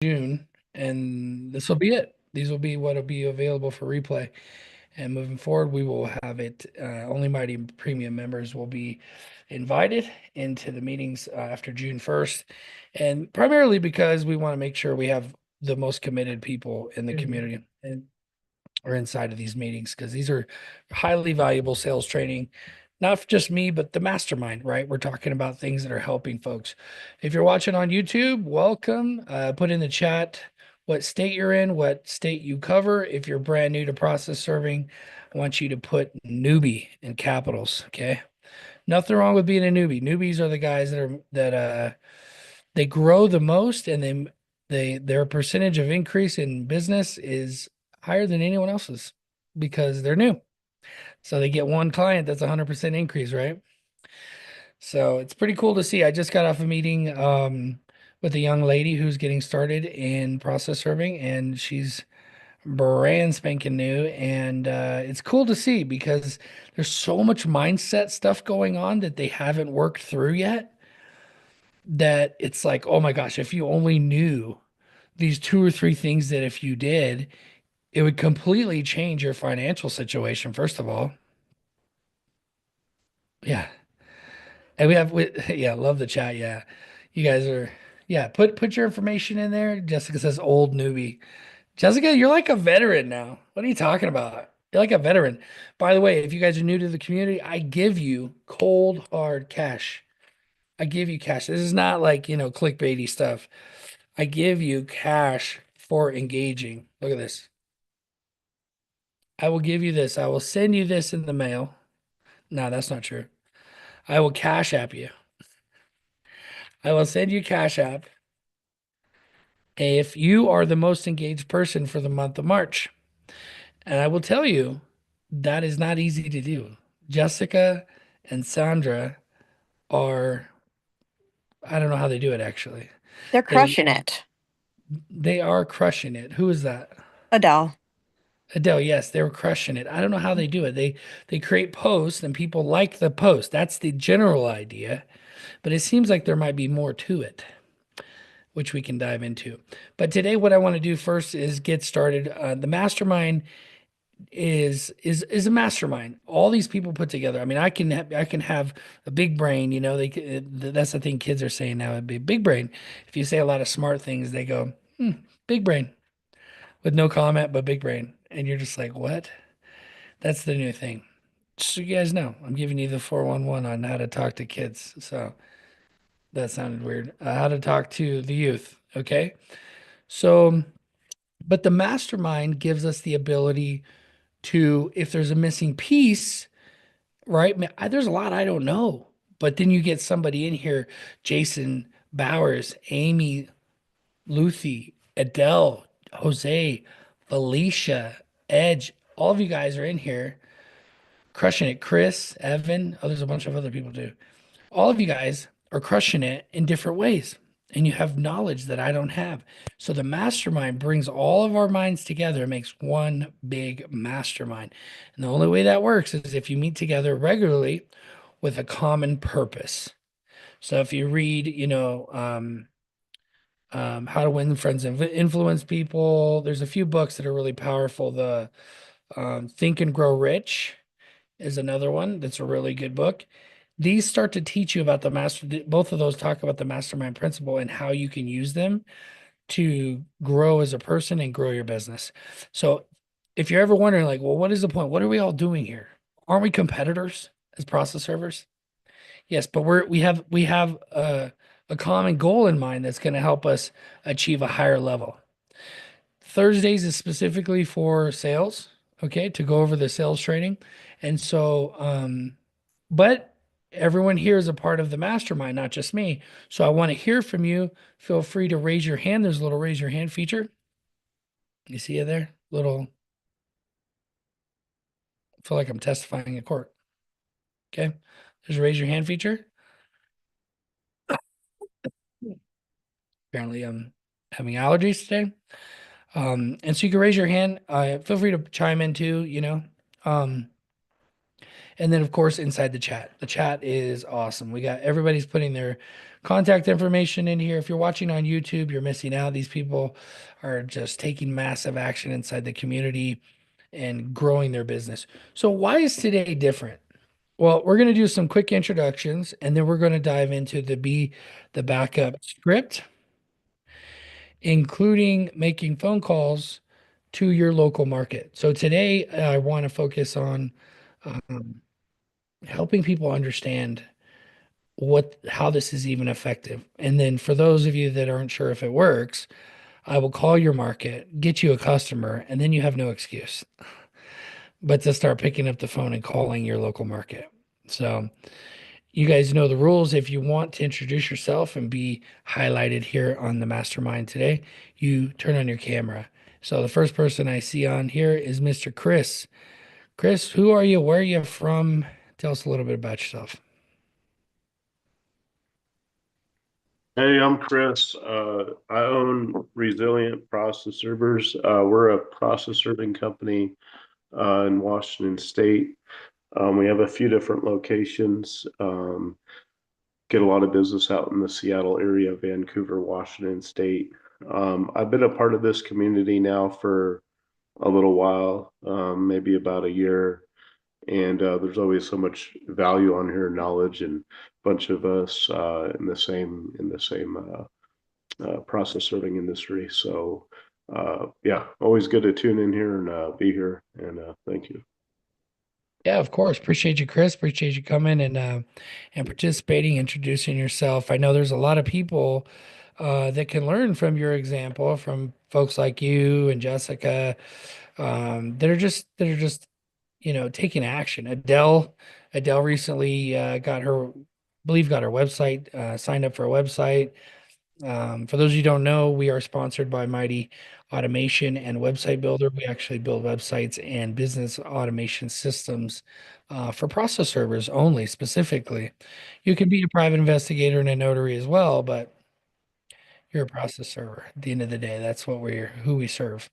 June, and this will be it. These will be what will be available for replay. And moving forward, we will have it. Only Mighty Premium members will be invited into the meetings after June 1st. And primarily because we want to make sure we have the most committed people in the community and or inside of these meetings because these are highly valuable sales training, not just me, but the mastermind, right? We're talking about things that are helping folks. If you're watching on YouTube, welcome. Put in the chat what state you're in, what state you cover. If you're brand new to process serving, I want you to put newbie in capitals. Okay. Nothing wrong with being a newbie. Newbies are the guys that they grow the most and their percentage of increase in business is higher than anyone else's because they're new. So they get one client that's 100% increase, right? So it's pretty cool to see. I just got off a meeting with a young lady who's getting started in process serving, and she's brand spanking new. And it's cool to see because there's so much mindset stuff going on that they haven't worked through yet that it's like, oh my gosh, if you only knew these two or three things that if you did, it would completely change your financial situation, first of all. Yeah. And yeah, love the chat. Yeah. You guys are, yeah, put your information in there. Jessica says old newbie. Jessica, you're like a veteran now. What are you talking about? You're like a veteran. By the way, if you guys are new to the community, I give you cold hard cash. I give you cash. This is not like, clickbaity stuff. I give you cash for engaging. Look at this. I will give you this. I will send you this in the mail. No, that's not true. I will cash app you. I will send you cash app if you are the most engaged person for the month of March. And I will tell you, that is not easy to do. Jessica and Sandra are, I don't know how they do it actually. They're They crushing it. they are crushing it. Who is that? Adele. Adele, yes, they were crushing it. I don't know how they do it. They create posts and people like the post. That's the general idea, but it seems like there might be more to it, which we can dive into. But today, what I want to do first is get started. The mastermind is a mastermind. All these people put together. I mean, I can have a big brain. That's the thing kids are saying now. It'd be big brain. If you say a lot of smart things, they go, big brain with no comment, but big brain, and you're just like, what? That's the new thing. So you guys know, I'm giving you the 411 on how to talk to kids. So that sounded weird. How to talk to the youth. Okay. So, but the mastermind gives us the ability to, if there's a missing piece, right? There's a lot I don't know, but then you get somebody in here, Jason Bowers, Amy Luthi, Adele, Jose, Felicia, Edge. All of you guys are in here crushing it. Chris, Evan, oh, there's a bunch of other people too. All of you guys are crushing it in different ways, and you have knowledge that I don't have. So the mastermind brings all of our minds together and makes one big mastermind. And the only way that works is if you meet together regularly with a common purpose. So if you read, How to Win Friends and Influence People, there's a few books that are really powerful. The Think and Grow Rich is another one that's a really good book. These start to teach you about both of those talk about the mastermind principle and how you can use them to grow as a person and grow your business. So if you're ever wondering, like, well, what is the point? What are we all doing here? Aren't we competitors as process servers? Yes, but we have a common goal in mind that's going to help us achieve a higher level. Thursdays is specifically for sales, okay, to go over the sales training. And so, but everyone here is a part of the mastermind, not just me. So I want to hear from you. Feel free to raise your hand. There's a little raise your hand feature. You see it there? Little, I feel like I'm testifying in court. Okay. There's a raise your hand feature. Apparently, I'm having allergies today. And so you can raise your hand. Feel free to chime in too, Um, And then, of course, inside the chat. The chat is awesome. We got everybody's putting their contact information in here. If you're watching on YouTube, you're missing out. These people are just taking massive action inside the community and growing their business. So, why is today different? Well, we're going to do some quick introductions and then we're going to dive into the backup script, including making phone calls to your local market. So today I want to focus on um, helping people understand how this is even effective. And then for those of you that aren't sure if it works, I will call your market, get you a customer, and then you have no excuse but to start picking up the phone and calling your local market. So you guys know the rules. If you want to introduce yourself and be highlighted here on the mastermind today, you turn on your camera. So the first person I see on here is Mr. Chris. Chris, who are you? Where are you from? Tell us a little bit about yourself. Hey, I'm Chris. I own Resilient Process Servers. We're a process serving company in Washington State. We have a few different locations. Get a lot of business out in the Seattle area, Vancouver, Washington State. I've been a part of this community now for a little while, maybe about a year. And there's always so much value on here, knowledge, and a bunch of us in the same process serving industry. So, yeah, always good to tune in here and be here. And thank you. Yeah, of course. Appreciate you, Chris. Appreciate you coming and participating, introducing yourself. I know there's a lot of people that can learn from your example, from folks like you and Jessica, that are just taking action. Adele recently got her website, signed up for a website. For those of you who don't know, we are sponsored by Mighty Automation and Website Builder. We actually build websites and business automation systems for process servers only, specifically. You can be a private investigator and a notary as well, but you're a process server at the end of the day. That's who we serve.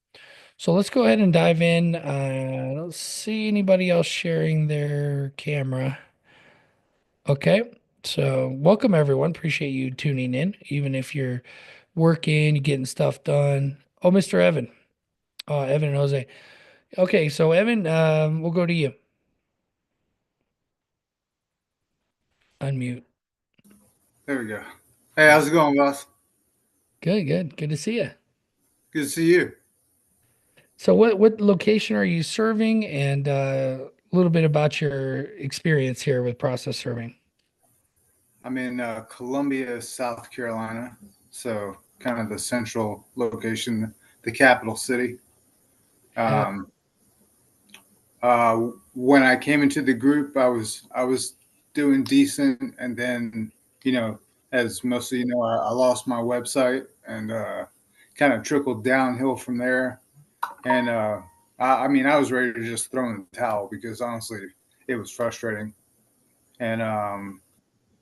So let's go ahead and dive in. I don't see anybody else sharing their camera. Okay. So welcome everyone. Appreciate you tuning in, even if you're working, you're getting stuff done. Oh, Mr. Evan. Evan and Jose. Okay, so Evan, we'll go to you. Unmute. There we go. Hey, how's it going, boss? Good, good. Good to see you. Good to see you. So what location are you serving and a little bit about your experience here with process serving? I'm in Columbia, South Carolina, so kind of the central location, the capital city. Yeah. Um, when I came into the group, I was doing decent, and then as most of you know, I lost my website and kind of trickled downhill from there. And I mean, I was ready to just throw in the towel because honestly, it was frustrating. And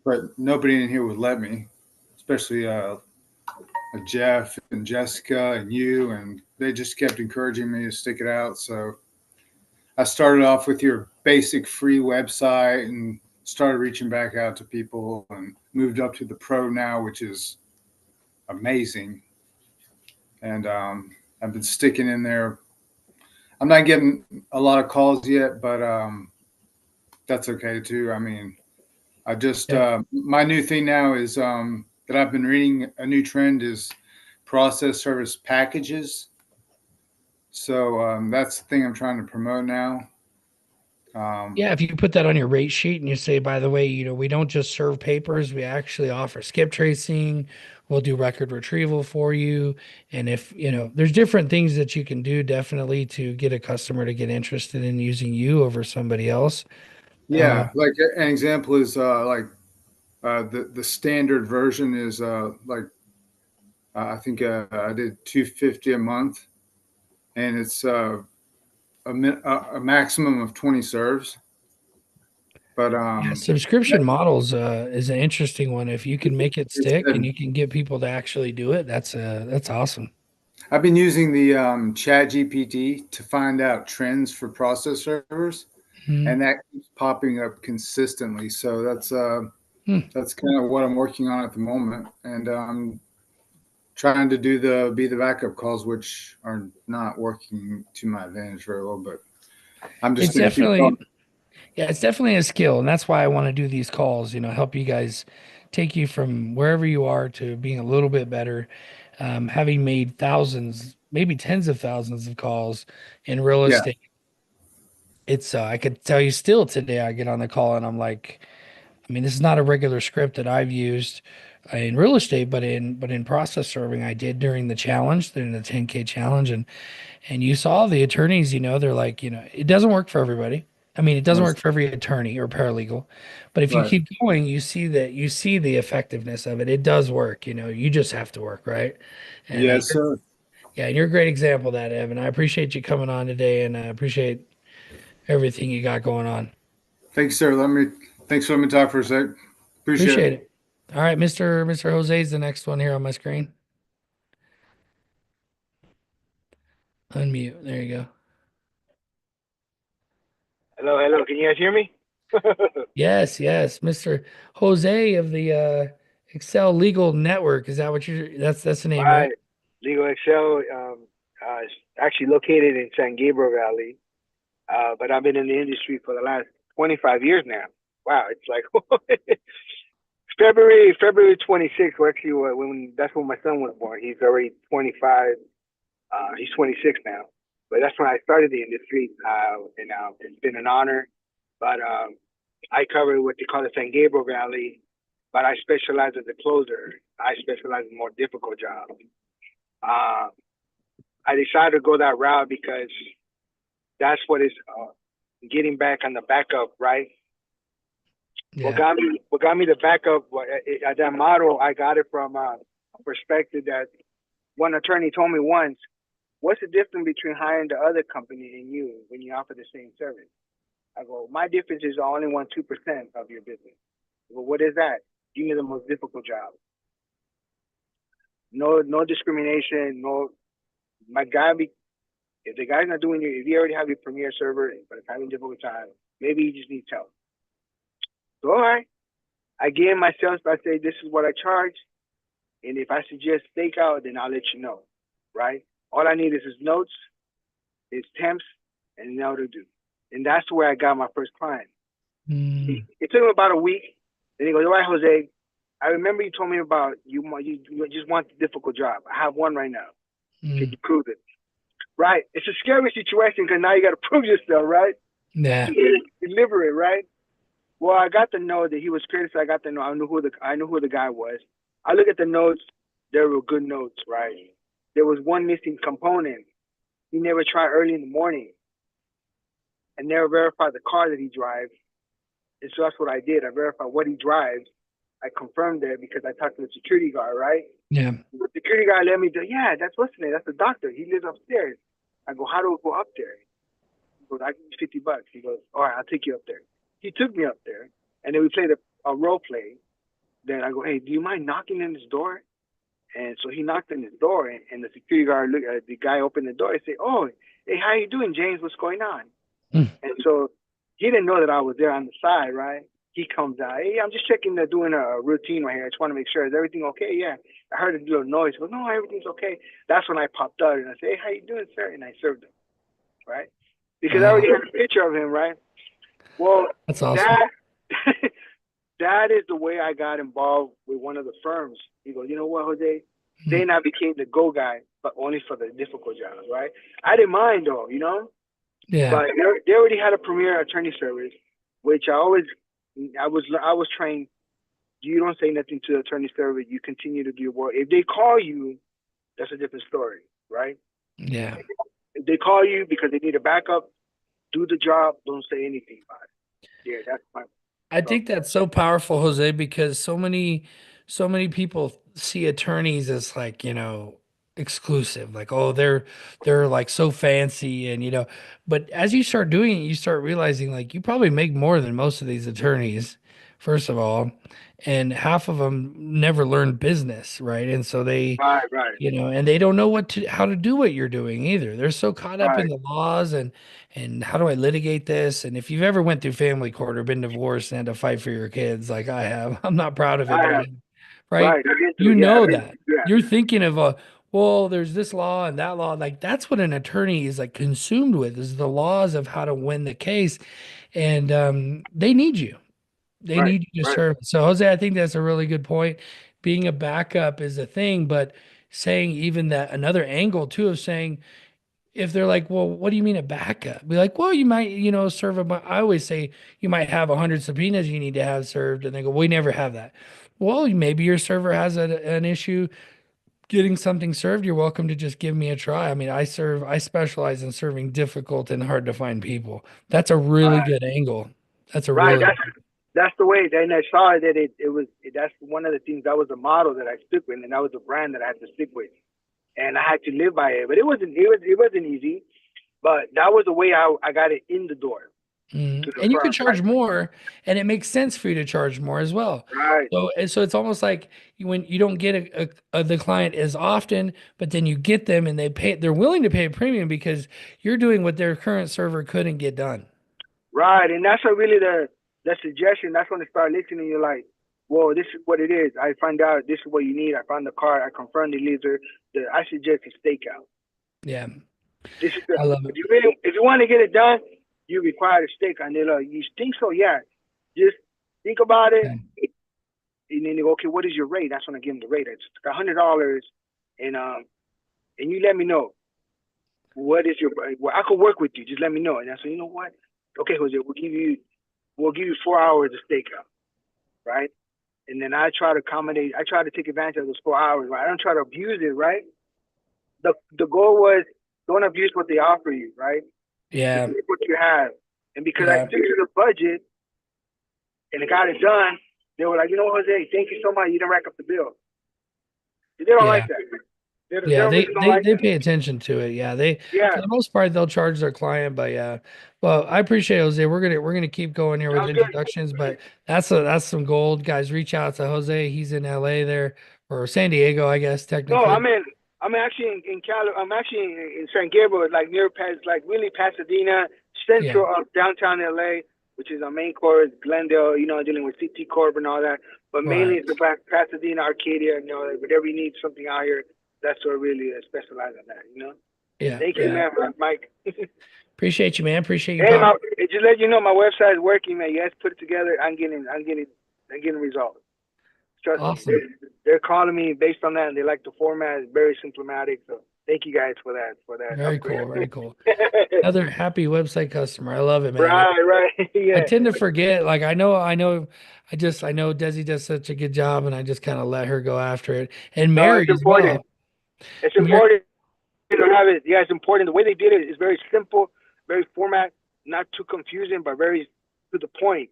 but nobody in here would let me, especially Jeff and Jessica and you, and they just kept encouraging me to stick it out. So I started off with your basic free website and started reaching back out to people and moved up to the pro now, which is amazing. And I've been sticking in there. I'm not getting a lot of calls yet, but that's okay too. I mean, I just Yeah. my new thing now is that I've been reading a new trend is process service packages. So that's the thing I'm trying to promote now. Um, Yeah, if you put that on your rate sheet and you say, by the way, we don't just serve papers, we actually offer skip tracing, we'll do record retrieval for you. And if, there's different things that you can do definitely to get a customer to get interested in using you over somebody else. yeah, like an example is like the standard version is like I think I did 250 a month, and it's a maximum of 20 serves. But Yeah, subscription models is an interesting one. If you can make it it's stick and you can get people to actually do it, that's awesome. I've been using the Chat GPT to find out trends for process servers, Mm. and that keeps popping up consistently. So Hmm. that's kind of what I'm working on at the moment, and I'm trying to do the be the backup calls, which are not working to my advantage very well. But I'm just It's going to keep going. definitely, yeah, it's definitely a skill, and that's why I want to do these calls, help you guys take you from wherever you are to being a little bit better. Having made thousands, maybe tens of thousands of calls in real Yeah, estate, I could tell you still today, I get on the call and I'm like, I mean, this is not a regular script that I've used in real estate, but in process serving, I did during the challenge, during the 10K challenge, and you saw the attorneys, they're like, it doesn't work for everybody. I mean, it doesn't right. work for every attorney or paralegal, but if you Right. keep going, you see the effectiveness of it. It does work, you just have to work, right? And Yes, sir. yeah, and you're a great example of that, Evan. I appreciate you coming on today, and I appreciate everything you got going on. Thanks, sir. Thanks for letting me talk for a sec. Appreciate it. Appreciate it. All right, Mr. Jose is the next one here on my screen. Unmute. There you go. Hello, hello. Can you guys hear me? Yes, yes, Mr. Jose of the Excel Legal Network. Is that what you're? That's the name, right? Right. Legal Excel is actually located in San Gabriel Valley, but I've been in the industry for the last 25 years now. Wow, it's like February 26th. Well, actually, when that's when my son was born. He's already 25. He's 26 now, but that's when I started the industry, and it's been an honor. But I cover what they call the San Gabriel Valley, but I specialize as a closer. I specialize in more difficult jobs. Uh, I decided to go that route because that's what is getting back on the backup, right? Yeah. What got me the backup? That model, I got it from a perspective that one attorney told me once. What's the difference between hiring the other company and you when you offer the same service? I go, my difference is I only want 2% of your business. Well, what is that? Give me the most difficult job. No discrimination. No, my guy. If the guy's not doing you, if you already have your Premier server, but it's having a difficult time, maybe he just needs help. So all right, I gave myself. I say this is what I charge, and if I suggest stakeout, then I'll let you know. Right? All I need is his notes, his temps, and know to do. And that's where I got my first client. Mm, It took him about a week. Then he goes, all right, Jose, I remember you told me about you just want the difficult job. I have one right now. Can mm, you prove it? Right. It's a scary situation because now you got to prove yourself, right? yeah. Deliver it, right? Well, I got to know that he was criticized. I got to know. I knew who the guy was. I look at the notes. There were good notes, right? There was one missing component. He never tried early in the morning and never verified the car that he drives. And so that's what I did. I verified what he drives. I confirmed it because I talked to the security guard, right? Yeah. The security guy let me do, yeah, that's what's his name. That's the doctor. He lives upstairs. I go, how do we go up there? He goes, I give you $50. He goes, all right, I'll take you up there. He took me up there, and then we played a role play. Then I go, hey, do you mind knocking on his door? And so he knocked on his door, and the security guard, the guy opened the door and said, oh, hey, how you doing, James? What's going on? Mm, And so he didn't know that I was there on the side, right? He comes out, hey, I'm just checking, doing a routine right here. I just want to make sure, is everything okay? Yeah. I heard a little noise. He goes, no, everything's okay. That's when I popped out and I said, hey, how you doing, sir? And I served him, right? Because I wow. already had a picture of him, right? Well, That's awesome. that that is the way I got involved with one of the firms. He goes, you know what, Jose? Mm, Then I became the go guy, but only for the difficult jobs, right? I didn't mind though, yeah. but they already had a premier attorney service, which I was trained. You don't say nothing to the attorney service. You continue to do your work. If they call you, that's a different story, right? Yeah. If they call you because they need a backup, do the job. Don't say anything about it. Yeah, that's my I thought. think that's so powerful, Jose, because so many people see attorneys as like, exclusive. Like, oh, they're like so fancy and but as you start doing it, you start realizing like you probably make more than most of these attorneys first of all, and half of them never learned business, right? And so they, Right, right, and they don't know how to do what you're doing either. They're so caught up in right. the laws and how do I litigate this? And if you've ever went through family court or been divorced and had to fight for your kids like I have, I'm not proud of it, I but I have, have, right? right. I've been through, You yeah, I've know been that. through that. You're thinking of well, there's this law and that law. Like that's what an attorney is like consumed with is the laws of how to win the case. And they need you. They Right, need you to right, serve. So Jose, I think that's a really good point. Being a backup is a thing, but saying even that another angle too of saying if they're like, well, what do you mean a backup? Be like, well, you might, serve I always say you might have 100 subpoenas you need to have served, and they go, we never have that. Well, maybe your server has an issue getting something served. You're welcome to just give me a try. I mean, I specialize in serving difficult and hard to find people. That's a really right, good angle. That's a right. really That's the way. Then I saw that it was. That's one of the things. That was a model that I stuck with, and that was a brand that I had to stick with, and I had to live by it. But it wasn't easy. But that was the way I got it in the door to the And you can firm. charge more, and it makes sense for you to charge more as well. Right, So it's almost like when you don't get the client as often, but then you get them and they're willing to pay a premium because you're doing what their current server couldn't get done. right, and that's what really the suggestion. That's when they start listening. You're like, "Whoa, this is what it is." I find out this is what you need. I found the card. I confirm the leader. I suggest a stakeout. Yeah, This is the I love it. if you want to get it done, you require a stakeout. And they're like, "You think so? Yeah." Just think about it, Yeah. and then they go, "Okay, what is your rate?" That's when I give them the rate. It's $100, and you let me know what is your. Well, I could work with you. Just let me know. And I said, you know what? Okay, Jose, we'll give you 4 hours of stakeout, right? And then I try to accommodate. I try to take advantage of those 4 hours. Right? I don't try to abuse it, right? The goal was don't abuse what they offer you, right? Just Yeah, take what you have. And because I yeah, fixed the budget and I got it done, they were like, you know what, Jose, thank you so much. You didn't rack up the bill. They don't yeah. like that. They Yeah, don't they really don't they like they that. pay attention to it. Yeah, they Yeah, for the most part they'll charge their client, but yeah. Well, I appreciate it, Jose. We're gonna keep going here with sounds good. introductions, but that's some gold, guys. Reach out to Jose. He's in LA there or San Diego, I guess No, technically. I'm actually in Cali. I'm actually in San Gabriel, like near like really Pasadena, Yeah, central of downtown LA, which is our main core is Glendale. Dealing with CT Corp and all that. But mainly right. it's the Pasadena, Arcadia. Whatever you need something out here, that's what really specialize in that. Yeah, Thank you, yeah. man, Mike. Appreciate you, man. Appreciate you Hey, popping. just let you know my website is working, man. You guys put it together. I'm getting results. Trust me. Awesome. They're calling me based on that, and they like the format. It's very symptomatic. So thank you guys for that Very upgrade. cool. Very cool. Another happy website customer. I love it, man. Right. I Yeah. tend to forget. Like I know Desi does such a good job, and I just kind of let her go after it. And No, Mary it's as important. well. It's Mary, important to have it. Yeah, it's important. The way they did it is very simple, very format, not too confusing, but very to the point.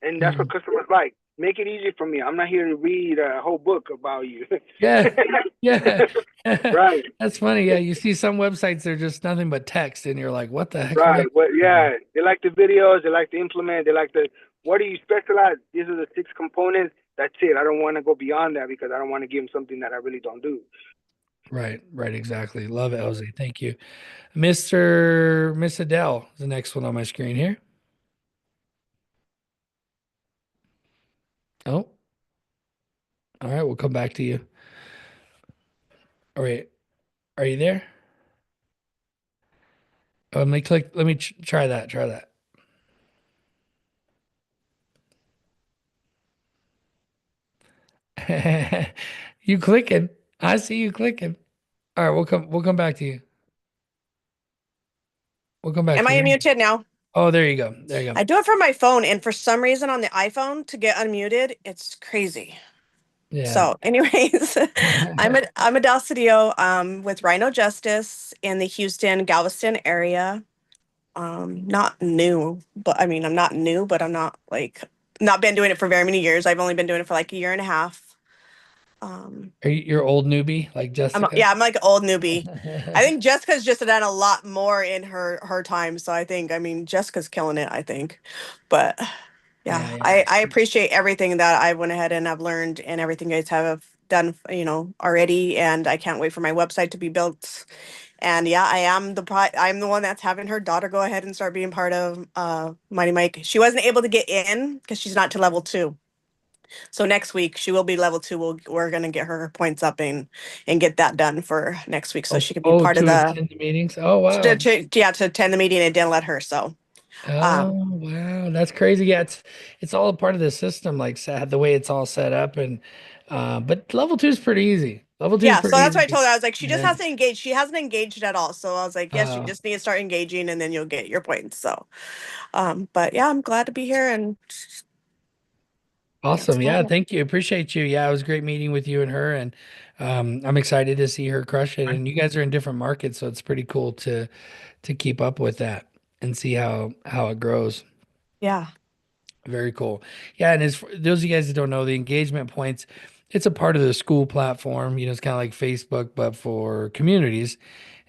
And that's what Mhm. customers like. Make it easy for me. I'm not here to read a whole book about you. Yeah, yeah. Right. That's funny. Yeah, you see some websites they're just nothing but text, and you're like, "What the heck am I?" Right. Well, yeah, they like the videos. They like the implement. They like the. What do you specialize? These are the 6 components. That's it. I don't want to go beyond that because I don't want to give them something that I really don't do. Right, right, exactly. Love it, Jose. Thank you, Miss Adele is the next one on my screen here. Oh, all right. We'll come back to you. All right, are you there? Let me click. Let me try that. Try that. You clicking? I see you clicking. All right, We'll come back to you. We'll come back Am to I you. unmuted now? Oh, there you go. There you go. I do it from my phone, and for some reason on the iPhone to get unmuted, it's crazy. Yeah. So, anyways, I'm Adele Cedillo, with Rhino Justice in the Houston, Galveston area. Not new, but I mean, I'm not new, but I'm not like not been doing it for very many years. I've only been doing it for like a year and a half. Um, You're old newbie like Jessica? I'm like an old newbie. I think Jessica's just done a lot more in her time, so I mean Jessica's killing it, I think. But Yeah, Yeah, yeah. I appreciate everything that I went ahead and I've learned and everything you guys have done, already. And I can't wait for my website to be built. And yeah, I'm the one that's having her daughter go ahead and start being part of Mighty Mike. She wasn't able to get in because she's not to level 2. So next week she will be level 2. We're gonna get her points up and get that done for next week so Oh, she can be oh, part of to the attend the meetings. Oh, wow. yeah, to attend the meeting. It didn't let her. So Oh, um wow. That's crazy. Yeah, it's all a part of the system, like the way it's all set up. And but level two is pretty easy. Level two is yeah, so pretty that's what I easy. told her. I was like, she just Yeah. has to engage. She hasn't engaged at all. So I was like, yes, you Uh, just need to start engaging and then you'll get your points. So but yeah, I'm glad to be here and that's awesome. about Yeah, it. thank you. Appreciate you. Yeah, it was great meeting with you and her, and I'm excited to see her crush it. And you guys are in different markets, so it's pretty cool to keep up with that and see how it grows. Yeah. Very cool. Yeah, and as for those of you guys that don't know, the engagement points, it's a part of the school platform. It's kind of like Facebook, but for communities.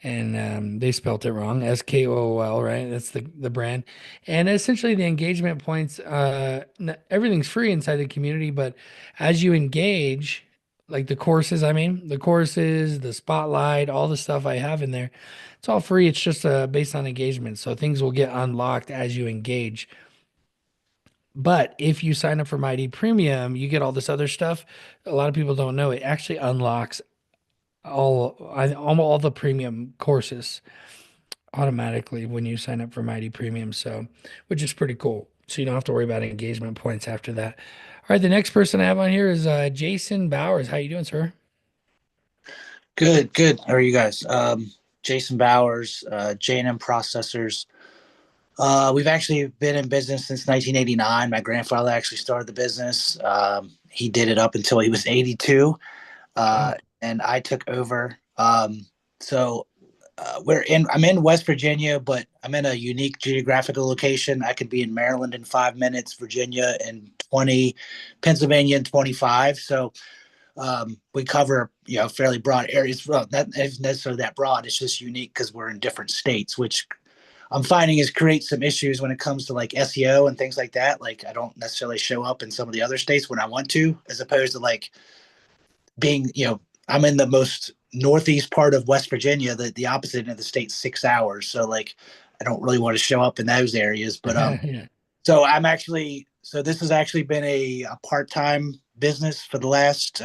And they spelt it wrong, SKOOL, right? That's the brand. And essentially, the engagement points, everything's free inside the community, but as you engage, like the courses, the spotlight, all the stuff I have in there, it's all free. It's just based on engagement. So things will get unlocked as you engage. But if you sign up for Mighty Premium, you get all this other stuff. A lot of people don't know it actually unlocks all the premium courses automatically when you sign up for Mighty Premium. So, which is pretty cool. So you don't have to worry about engagement points after that. All right, the next person I have on here is Jason Bowers. How you doing, sir? Good, good. How are you guys? Jason Bowers, J&M Processors. We've actually been in business since 1989. My grandfather actually started the business. He did it up until he was 82, Wow. and I took over. I'm in West Virginia, but I'm in a unique geographical location. I could be in Maryland in 5 minutes, Virginia in 20, Pennsylvania in 25. So we cover fairly broad areas. Well, not necessarily that broad. It's just unique because we're in different states, which I'm finding is creates some issues when it comes to like SEO and things like that. Like I don't necessarily show up in some of the other states when I want to, as opposed to like being, I'm in the most northeast part of West Virginia, the opposite end of the state, 6 hours. So like I don't really want to show up in those areas. But Yeah. so this has actually been a part-time business for the last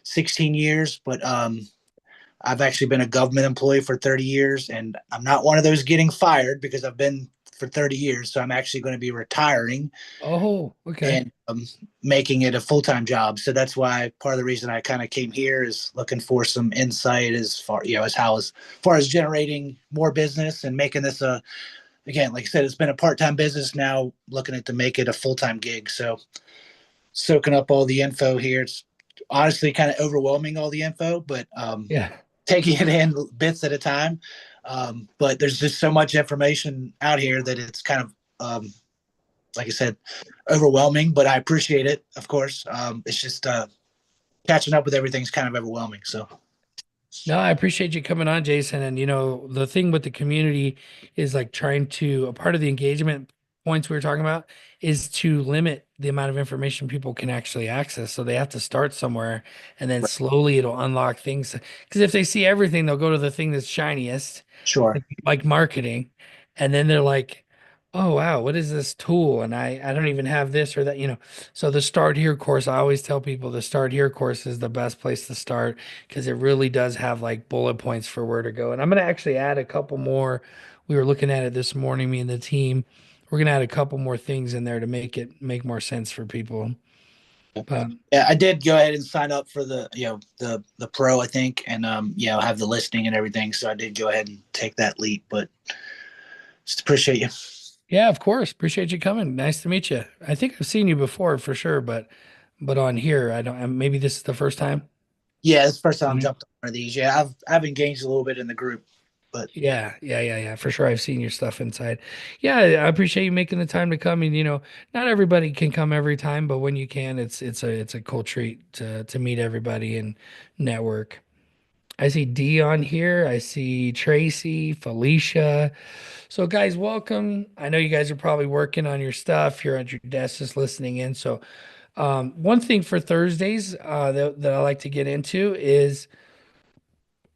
16 years, but I've actually been a government employee for 30 years, and I'm not one of those getting fired because I've been for 30 years. So I'm actually going to be retiring Oh, okay. and making it a full-time job. So that's why part of the reason I kind of came here is looking for some insight as far as generating more business and making this again, like I said, it's been a part-time business now, looking at to make it a full-time gig. So soaking up all the info here. It's honestly kind of overwhelming, all the info, but Yeah. taking it in bits at a time. But there's just so much information out here that it's kind of, like I said, overwhelming, but I appreciate it, of course. It's just catching up with everything's kind of overwhelming. So, No, I appreciate you coming on, Jason. And the thing with the community is like a part of the engagement points we were talking about is to limit the amount of information people can actually access. So they have to start somewhere and then right. slowly it'll unlock things. Because if they see everything, they'll go to the thing that's shiniest, Sure. like marketing. And then they're like, oh, wow, what is this tool? And I don't even have this or that. So the Start Here course, I always tell people the Start Here course is the best place to start because it really does have like bullet points for where to go. And I'm going to actually add a couple more. We were looking at it this morning, me and the team. We're going to add a couple more things in there to make more sense for people. But Yeah, I did go ahead and sign up for the pro, I think, and have the listing and everything. So I did go ahead and take that leap, but just appreciate you. yeah, of course. Appreciate you coming. Nice to meet you. I think I've seen you before for sure, but on here, I don't, maybe this is the first time. Yeah, it's the first time I Mhm. jumped on one of these. Yeah, I've engaged a little bit in the group, but Yeah. For sure. I've seen your stuff inside. Yeah, I appreciate you making the time to come. And not everybody can come every time, but when you can, it's a cool treat to meet everybody and network. I see Dee on here. I see Tracy, Felicia. So, guys, welcome. I know you guys are probably working on your stuff. You're at your desk just listening in. So, one thing for Thursdays that I like to get into is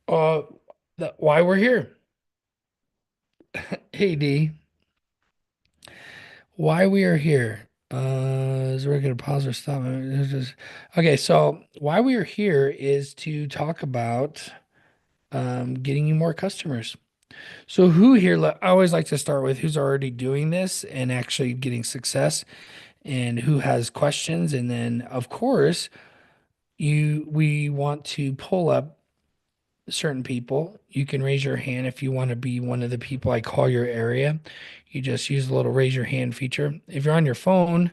uh, why we're here. Hey, Dee, why we are here. Is we're going to pause or stop? Okay, so why we are here is to talk about getting you more customers. So who here, I always like to start with who's already doing this and actually getting success and who has questions. And then of course, we want to pull up certain people. You can raise your hand if you want to be one of the people I call your area. You just use the little raise your hand feature. If you're on your phone,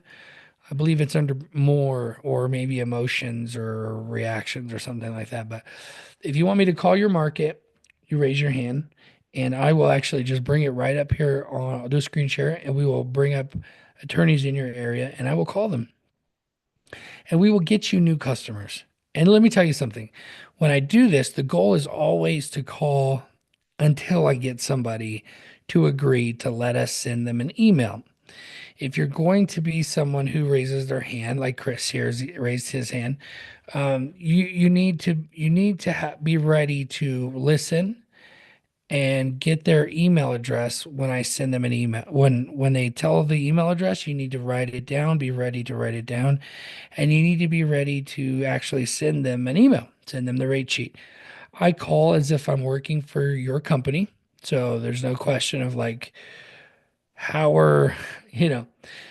I believe it's under more or maybe emotions or reactions or something like that. But if you want me to call your market, you raise your hand and I will actually just bring it right up here on, I'll do a screen share and we will bring up attorneys in your area and I will call them and we will get you new customers. And let me tell you something. When I do this, the goal is always to call until I get somebody to agree to let us send them an email. If you're going to be someone who raises their hand, like Chris here raised his hand, you need to be ready to listen and get their email address when I send them an email. When they tell the email address, you need to write it down, be ready to write it down, and you need to be ready to actually send them an email, send them the rate sheet. I call as if I'm working for your company. So there's no question of like how are, you know,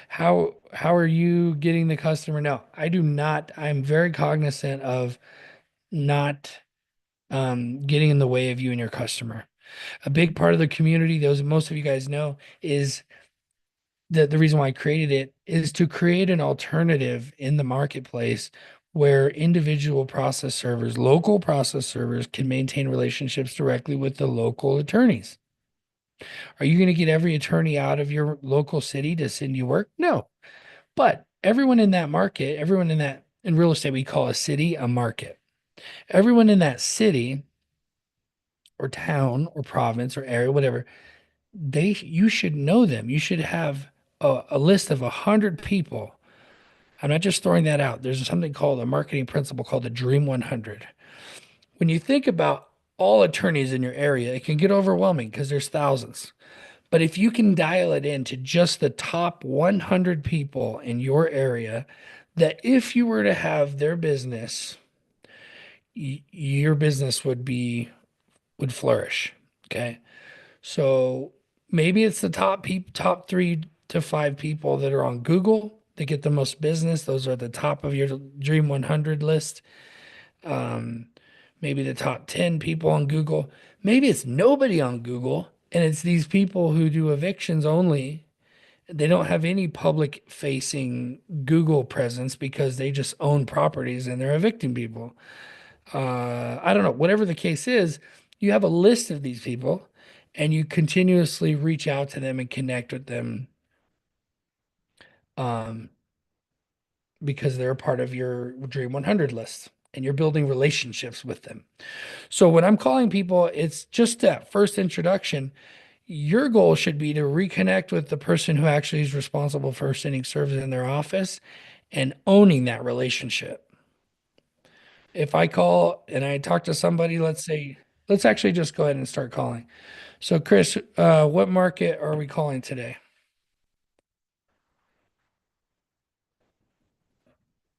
how are you getting the customer? No, I do not. I'm very cognizant of not getting in the way of you and your customer. A big part of the community, those most of you guys know, is the reason why I created it is to create an alternative in the marketplace where individual process servers, local process servers can maintain relationships directly with the local attorneys. Are you going to get every attorney out of your local city to send you work? No. But everyone in that market, everyone in that in real estate, we call a city a market. Everyone in that city or town or province or area, whatever, you should know them. You should have a list of 100 people. I'm not just throwing that out. There's something called a marketing principle called the Dream 100. When you think about all attorneys in your area, it can get overwhelming because there's thousands. But if you can dial it in to just the top 100 people in your area, that if you were to have their business, your business would flourish. Okay. So maybe it's the top 3 to 5 people that are on Google that get the most business. Those are the top of your Dream 100 list. Um, maybe the top 10 people on Google. Maybe it's nobody on Google and it's these people who do evictions only. They don't have any public facing Google presence because they just own properties and they're evicting people. I don't know, whatever the case is, you have a list of these people and you continuously reach out to them and connect with them um, because they're a part of your Dream 100 list and you're building relationships with them. So when I'm calling people, it's just that first introduction. Your goal should be to reconnect with the person who actually is responsible for sending service in their office and owning that relationship. If I call and I talk to somebody, let's say, let's actually just go ahead and start calling. So, Chris, what market are we calling today?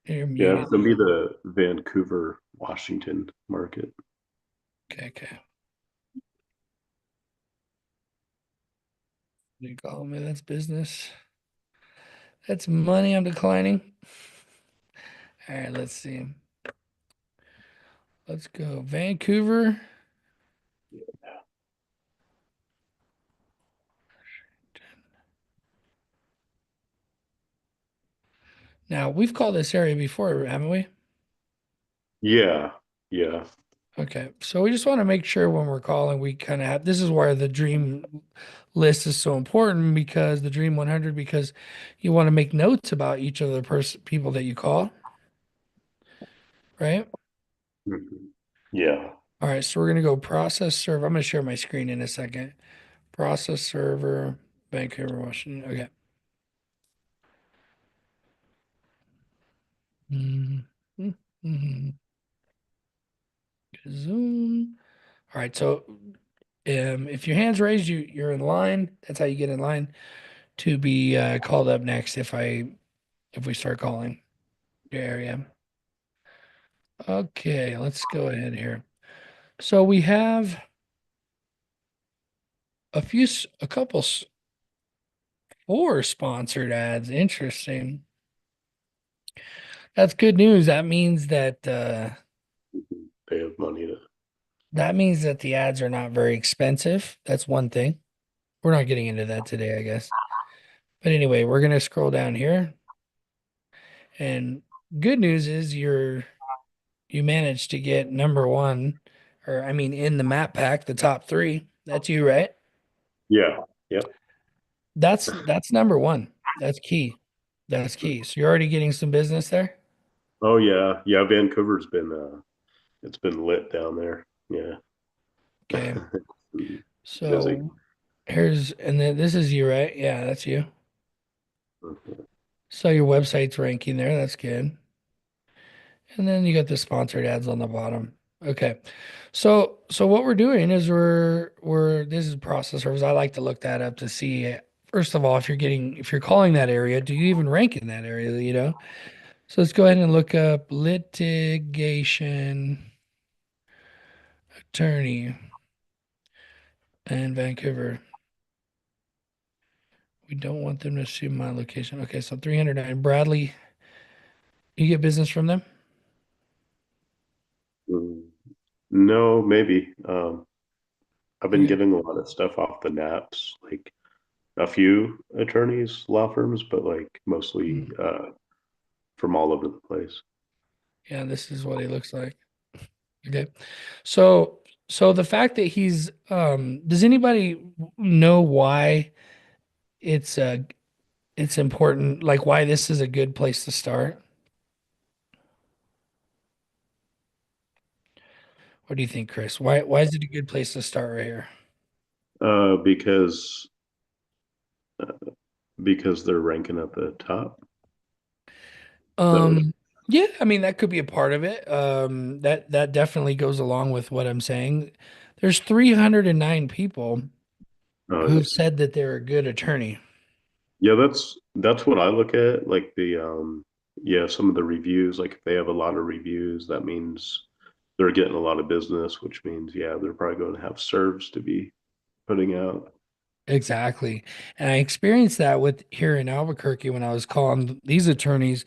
You're Yeah, muted. it's gonna be the Vancouver, Washington market. Okay, okay. You call me? That's business. That's money I'm declining. All right, let's see. Let's go. Vancouver. Now, we've called this area before, haven't we? Yeah, yeah. Okay. So we just want to make sure when we're calling, we kind of have this is where the dream list is so important because the Dream 100, because you want to make notes about each of the people that you call, right? Mhm. Yeah. All right, so we're gonna go process server. I'm gonna share my screen in a second. Process server, Vancouver, Washington. Okay. Mm-hmm. Zoom. All right, so if your hand's raised, you're in line. That's how you get in line to be called up next if we start calling your area. Okay, let's go ahead here. So we have a couple, 4 sponsored ads. Interesting. That's good news. They have money to. That means that the ads are not very expensive. That's one thing. We're not getting into that today, I guess. But anyway, we're gonna scroll down here. And good news is you managed to get number one, or I mean in the map pack, the top 3. That's you, right? Yeah. Yep. That's number one. That's key. That's key. So you're already getting some business there? Oh yeah. Yeah. Vancouver's been it's been lit down there. Yeah. Okay. Busy. So and then this is you, right? Yeah, that's you. So your website's ranking there. That's good. And then you got the sponsored ads on the bottom. Okay. So what we're doing is we're this is process servers. I like to look that up to see first of all if you're calling that area, do you even rank in that area, you know? So let's go ahead and look up litigation attorney in Vancouver. We don't want them to see my location. Okay, so 309 Bradley, you get business from them? Mm. No, maybe. I've been Okay. getting a lot of stuff off the naps, like a few attorneys, law firms, but like mostly Mm. from all over the place. Yeah, this is what he looks like. Okay. So the fact that he's does anybody know why it's it's important, like why this is a good place to start? What do you think, Chris? Why is it a good place to start right here? Uh, because because they're ranking at the top. Is that what? Um yeah, I mean that could be a part of it. That definitely goes along with what I'm saying. There's 309 people Oh who've yeah. said that they're a good attorney. Yeah, that's what I look at. Like the yeah, some of the reviews. Like if they have a lot of reviews, that means they're getting a lot of business, which means yeah, they're probably going to have serves to be putting out. Exactly. And I experienced that with here in Albuquerque when I was calling these attorneys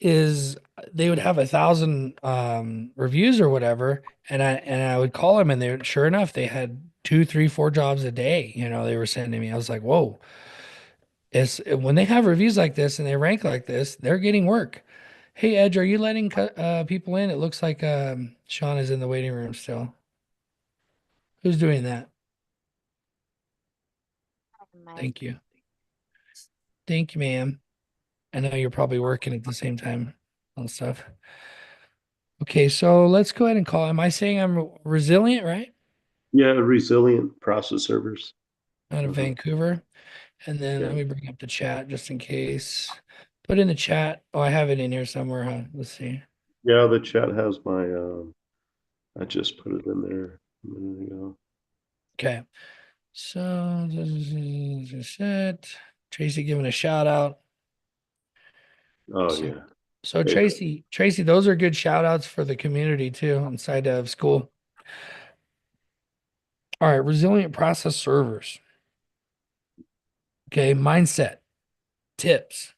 is they would have 1,000 reviews or whatever, and I would call them and they sure enough they had 2, 3, 4 jobs a day, they were sending me. I was like, whoa, it's when they have reviews like this and they rank like this, they're getting work. Hey Edge, are you letting people in? It looks like Sean is in the waiting room still. Who's doing that? Thank you. Thank you, ma'am. I know you're probably working at the same time on stuff. Okay, so let's go ahead and call. Am I saying I'm resilient, right? Yeah, resilient process servers. Out of Mhm. Vancouver. And then Yeah, let me bring up the chat just in case. Put in the chat. Oh, I have it in here somewhere, huh? Let's see. yeah. The chat has my. I just put it in there a minute ago. Okay. So this is it. Tracy giving a shout out. Oh So yeah. so Hey, Tracy, those are good shout outs for the community too inside of school. All right, resilient process servers. Okay, mindset, tips.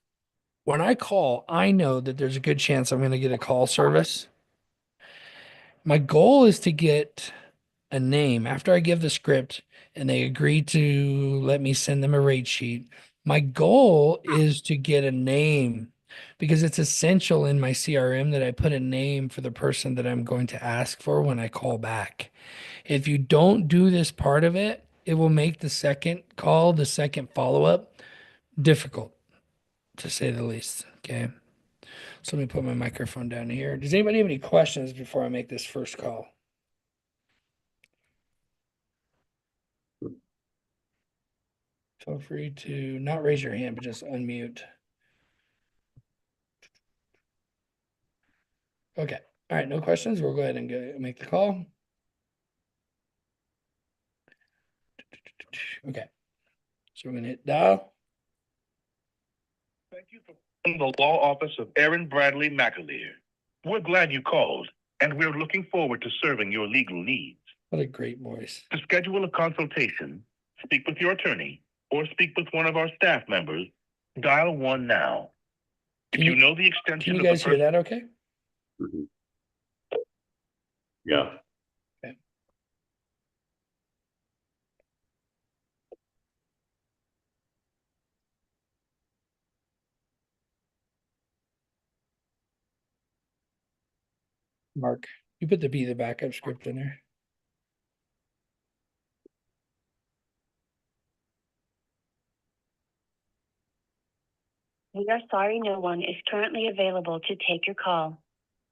When I call, I know that there's a good chance I'm going to get a call service. My goal is to get a name after I give the script and they agree to let me send them a rate sheet. My goal is to get a name because it's essential in my CRM that I put a name for the person that I'm going to ask for when I call back. If you don't do this part of it, it will make the second call, the second follow up difficult to say the least. Okay. So let me put my microphone down here. Does anybody have any questions before I make this first call? Feel free to not raise your hand, but just unmute. Okay. All right. No questions. We'll go ahead and make the call. Okay. So we're going to hit dial. Thank you for calling the law office of Aaron Bradley McAleer. We're glad you called, and we're looking forward to serving your legal needs. What a great voice. To schedule a consultation, speak with your attorney, or speak with one of our staff members, dial 1 now. If you know the extension Can you of the guys hear person. that okay? Mhm. Yeah. Okay. Mark, you put the backup script in there. We are sorry no one is currently available to take your call.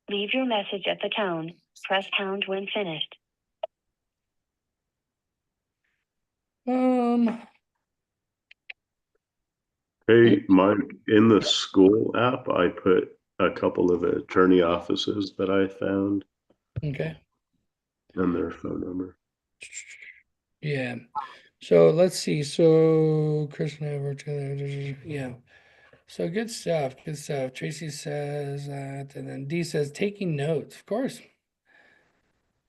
Leave your message at the tone. Press pound when finished. Hey, Mike, in the school app, I put a couple of attorney offices that I found Okay. and their phone number. Yeah. So let's see. So Chris and I worked together. Yeah. So good stuff. Good stuff. Tracy says that, and then D says taking notes. Of course.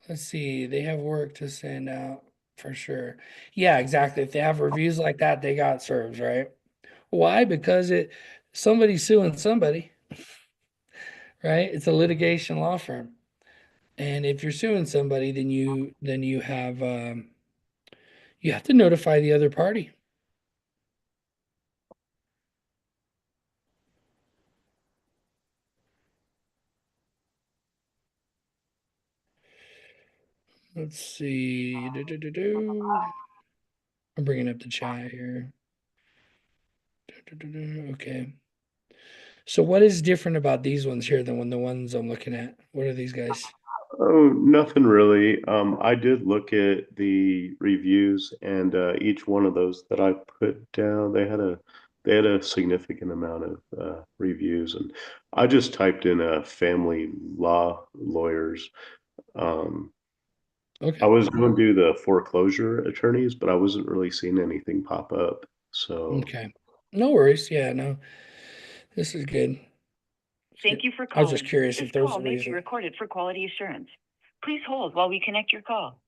Let's see. They have work to send out for sure. Yeah, exactly. If they have reviews like that, they got served, right? Why? Because somebody's suing somebody, right? It's a litigation law firm. And if you're suing somebody, then you have to notify the other party. Let's see. I'm bringing up the chat here. Okay. So what is different about these ones here than the ones I'm looking at? What are these guys? Oh, nothing really. I did look at the reviews, and each one of those that I put down, they had a significant amount of reviews, and I just typed in family law lawyers. Um, I Okay. was going to do the foreclosure attorneys, but I wasn't really seeing anything pop up. So Okay. No worries. Yeah, no. This is good. Thank you for I was just calling. curious This if there was call a may be reason. recorded for quality assurance. Please hold while we connect your call.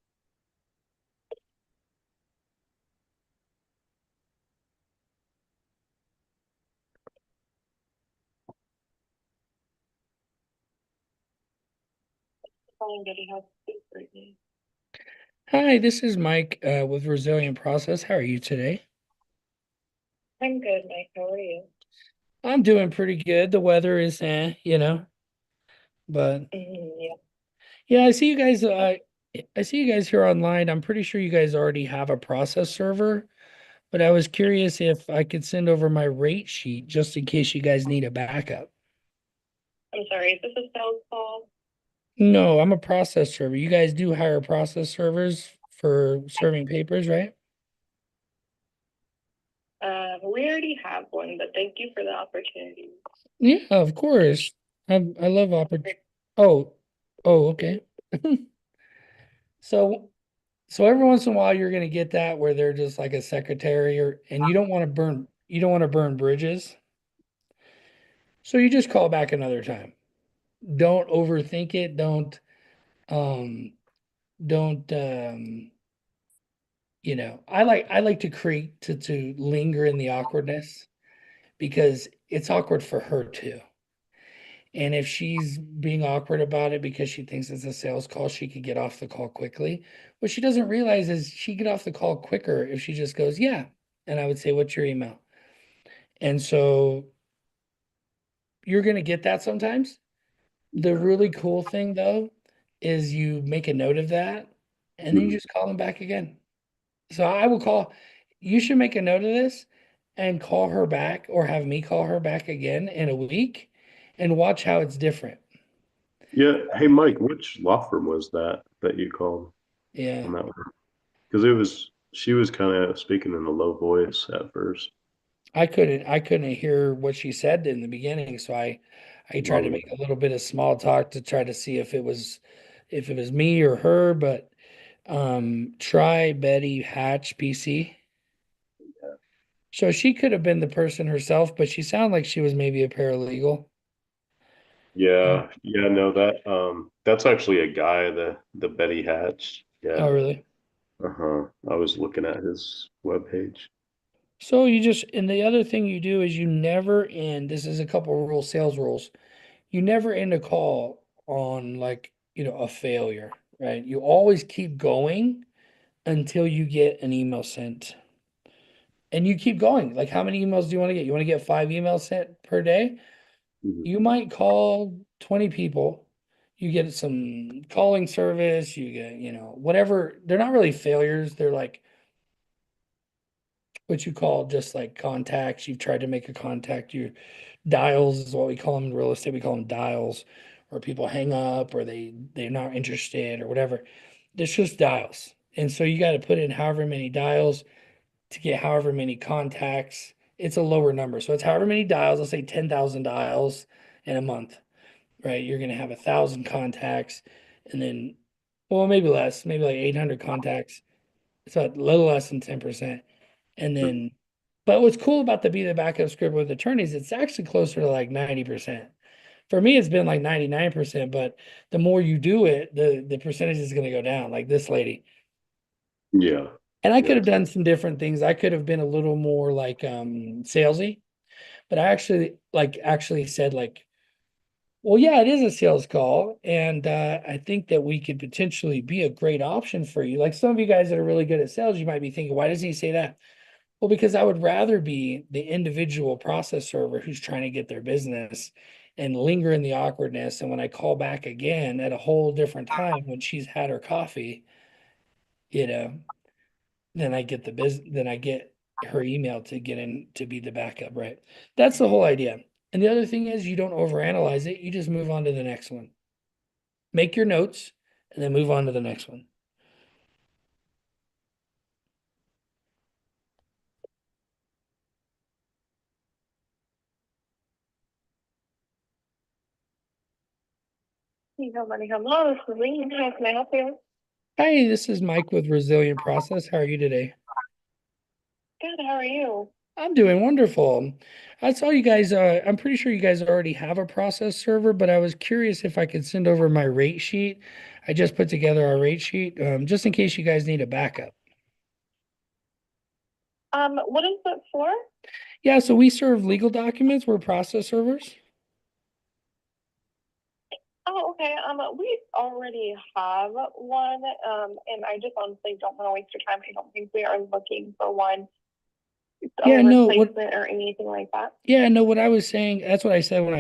Hi, this is Mike with Resilient Process. How are you today? I'm good, Mike. How are you? I'm doing pretty good. The weather is but Yeah. yeah, I see you guys here online. I'm pretty sure you guys already have a process server, but I was curious if I could send over my rate sheet just in case you guys need a backup. I'm sorry, is this a sales call? No, I'm a process server. You guys do hire process servers for serving papers, right? We already have one, but thank you for the opportunity. Yeah, of course. I love opportunity. Oh, okay. So so every once in a while you're gonna get that where they're just like a secretary and you don't want to burn bridges. So you just call back another time. Don't overthink it. Um don't I like to create to linger in the awkwardness because it's awkward for her too. And if she's being awkward about it because she thinks it's a sales call, she could get off the call quickly. What she doesn't realize is she get off the call quicker if she just goes, yeah. And I would say, what's your email? And so you're going to get that sometimes. The really cool thing though is you make a note of that and then you just call them back again. So I will call, you should make a note of this and call her back or have me call her back again in a week and watch how it's different. yeah. Hey, Mike, which law firm was that you called Yeah. on that one? Because it was She was kind of speaking in a low voice at first. I couldn't hear what she said in the beginning, so I tried to Oh, make a little bit of small talk to try to see if it was me or her, but try Betty Hatch PC. So she could have been the person herself, but she sounded like she was maybe a paralegal. yeah, yeah, no, that's actually a guy, the Betty Hatch. Oh, Yeah. really? Uh-huh. I was looking at his webpage. So and the other thing you do is you never end, this is a couple of sales rules. You never end a call on like, a failure, right? You always keep going until you get an email sent. And you keep going. Like, how many emails do you want to get? You want to get 5 emails sent per day? Mhm. You might call 20 people. You get some calling service, you get, whatever. They're not really failures. They're like what you call just like contacts. You've tried to make a contact. Your dials is what we call them in real estate. We call them dials, or people hang up or they're not interested or whatever. It's just dials. And so you got to put in however many dials to get however many contacts. It's a lower number. So it's however many dials, let's say 10,000 dials in a month, right? You're going to have 1,000 contacts and then, well, maybe less, maybe like 800 contacts. It's a little less than 10%. And then, but what's cool about the Be the Backup script with attorneys, it's actually closer to like 90%. For me, it's been like 99%, but the more you do it, the percentage is going to go down, like this lady. Yeah. And I could Yeah. have done some different things. I could have been a little more like salesy, but I actually said like, well, yeah, it is a sales call, and I think that we could potentially be a great option for you. Like some of you guys that are really good at sales, you might be thinking, why doesn't he say that? Well, because I would rather be the individual process server who's trying to get their business and linger in the awkwardness. And when I call back again at a whole different time when she's had her coffee, you know, then I get her email to get in to be the backup, right? That's the whole idea. And the other thing is you don't overanalyze it, you just move on to the next one. Make your notes and then move on to the next one. Hello, this is Lee. How can I help you? Hi, this is Mike with Resilient Process. How are you today? Good, how are you? I'm doing wonderful. I saw you guys, I'm pretty sure you guys already have a process server, but I was curious if I could send over my rate sheet. I just put together our rate sheet, just in case you guys need a backup. What is it for? Yeah, so we serve legal documents. We're process servers. Oh, okay. We already have one. And I just honestly don't want to waste your time. I don't think we are looking for one, a Yeah, no, what replacement or anything like that. Yeah, no, what I was saying, that's what I said when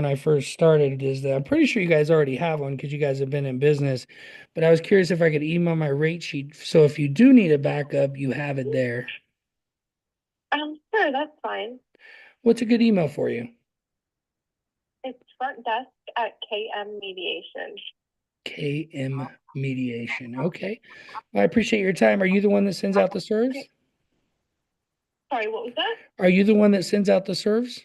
I first started is that I'm pretty sure you guys already have one because you guys have been in business. But I was curious if I could email my rate sheet. So if you do need a backup, you have it there. Sure, that's fine. What's a good email for you? It's front desk at KM Mediation. KM Mediation. Okay. Well, I appreciate your time. Are you the one that sends out the serves? Sorry, what was that? Are you the one that sends out the serves?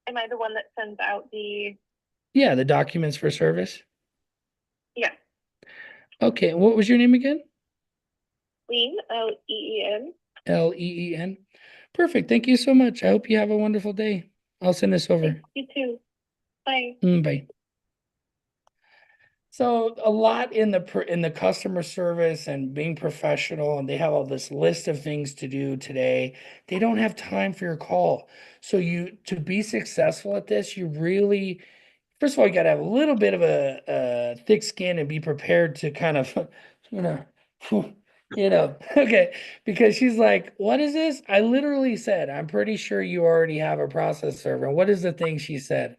Am I the one that sends out the? Yeah, the documents for service. Yeah, Okay. And what was your name again? Leen, Leen. Leen. Perfect. Thank you so much. I hope you have a wonderful day. I'll send this over. You too. Bye. Bye. So a lot in the customer service and being professional, and they have all this list of things to do today. They don't have time for your call. So to be successful at this, you really, first of all, you got to have a little bit of a thick skin and be prepared to kind of, you know, okay. Because she's like, what is this? I literally said, I'm pretty sure you already have a process server. And what is the thing she said?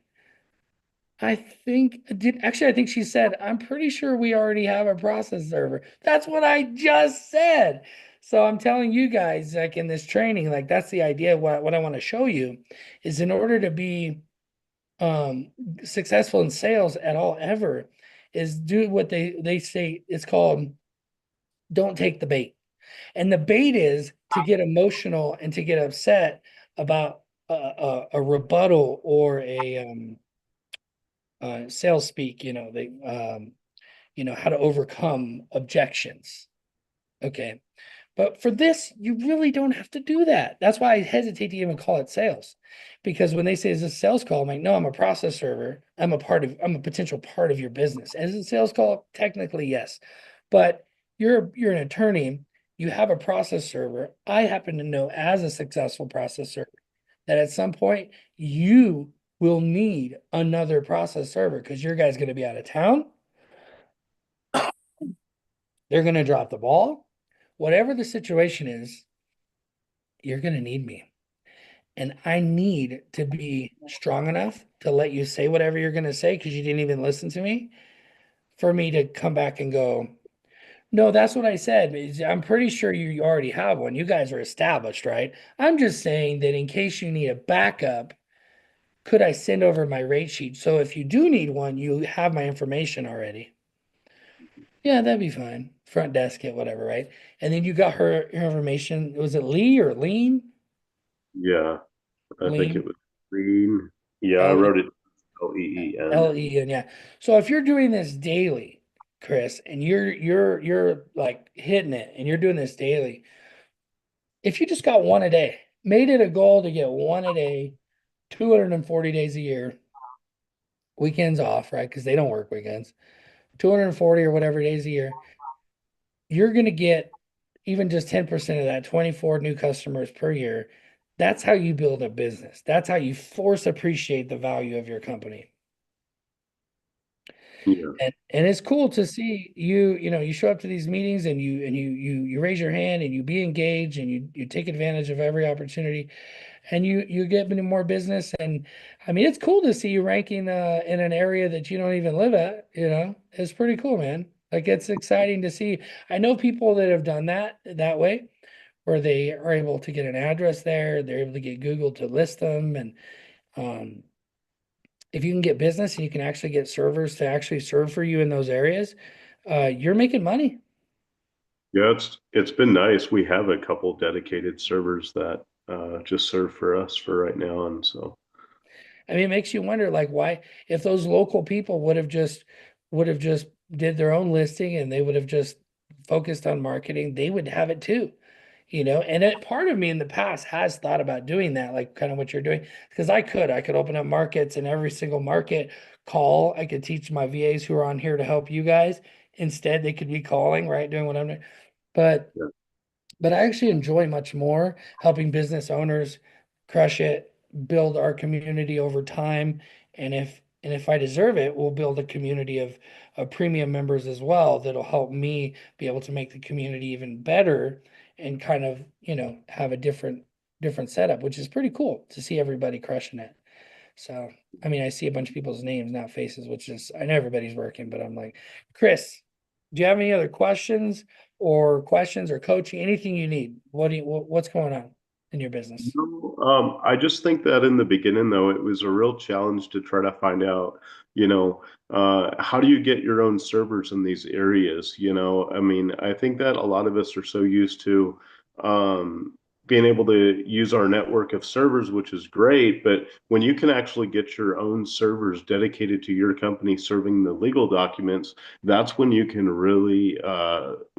I think she said, I'm pretty sure we already have a process server. That's what I just said. So I'm telling you guys, like in this training, like that's the idea. What I want to show you is in order to be successful in sales at all ever, is do what they say it's called don't take the bait. And the bait is to get emotional and to get upset about a rebuttal or a sales speak, how to overcome objections. Okay. But for this, you really don't have to do that. That's why I hesitate to even call it sales. Because when they say, is this a sales call? I'm like, no, I'm a process server. I'm a potential part of your business. As a sales call, technically, yes. But you're an attorney, you have a process server. I happen to know as a successful process server that at some point you will need another process server because your guy's going to be out of town. They're going to drop the ball. Whatever the situation is, you're going to need me. And I need to be strong enough to let you say whatever you're going to say because you didn't even listen to me for me to come back and go, no, that's what I said. I'm pretty sure you already have one. You guys are established, right? I'm just saying that in case you need a backup, could I send over my rate sheet? So if you do need one, you have my information already. Yeah, that'd be fine. Front desk it, whatever, right? And then you got her information. Was it Lee or Lean? Yeah, I think it Lean? was green. Yeah, I L wrote it Leen. Lean, yeah. So if you're doing this daily, Chris, and you're like hitting it and you're doing this daily, if you just got one a day, made it a goal to get one a day, 240 days a year, weekends off, right? Because they don't work weekends, 240 or whatever days a year, you're going to get even just 10% of that, 24 new customers per year. That's how you build a business. That's how you force appreciate the value of your company. Yeah, And it's cool to see you show up to these meetings and you raise your hand and you be engaged and you take advantage of every opportunity and you get more business. And I mean, it's cool to see you ranking in an area that you don't even live at, it's pretty cool, man. Like it's exciting to see. I know people that have done that way where they are able to get an address there, they're able to get Google to list them. And um if you can get business and you can actually get servers to actually serve for you in those areas, you're making money. yeah, it's been nice. We have a couple dedicated servers that just serve for us for right now, and so I mean, it makes you wonder, like, why, if those local people would have just did their own listing and they would have just focused on marketing, they would have it too. And part of me in the past has thought about doing that, like kind of what you're doing, because I could open up markets and every single market call. I could teach my VAs who are on here to help you guys. Instead, they could be calling, right, doing what I'm doing. But yeah. but I actually enjoy much more helping business owners crush it, build our community over time. And if I deserve it, we'll build a community of premium members as well that'll help me be able to make the community even better and kind of, have a different setup, which is pretty cool to see everybody crushing it. So, I mean, I see a bunch of people's names, not faces, which is, I know everybody's working, but I'm like, Chris, do you have any other questions or coaching, anything you need? What's going on in your business? No, I just think that in the beginning, though, it was a real challenge to try to find out, how do you get your own servers in these areas? I mean, I think that a lot of us are so used to being able to use our network of servers, which is great. But when you can actually get your own servers dedicated to your company serving the legal documents, that's when you can really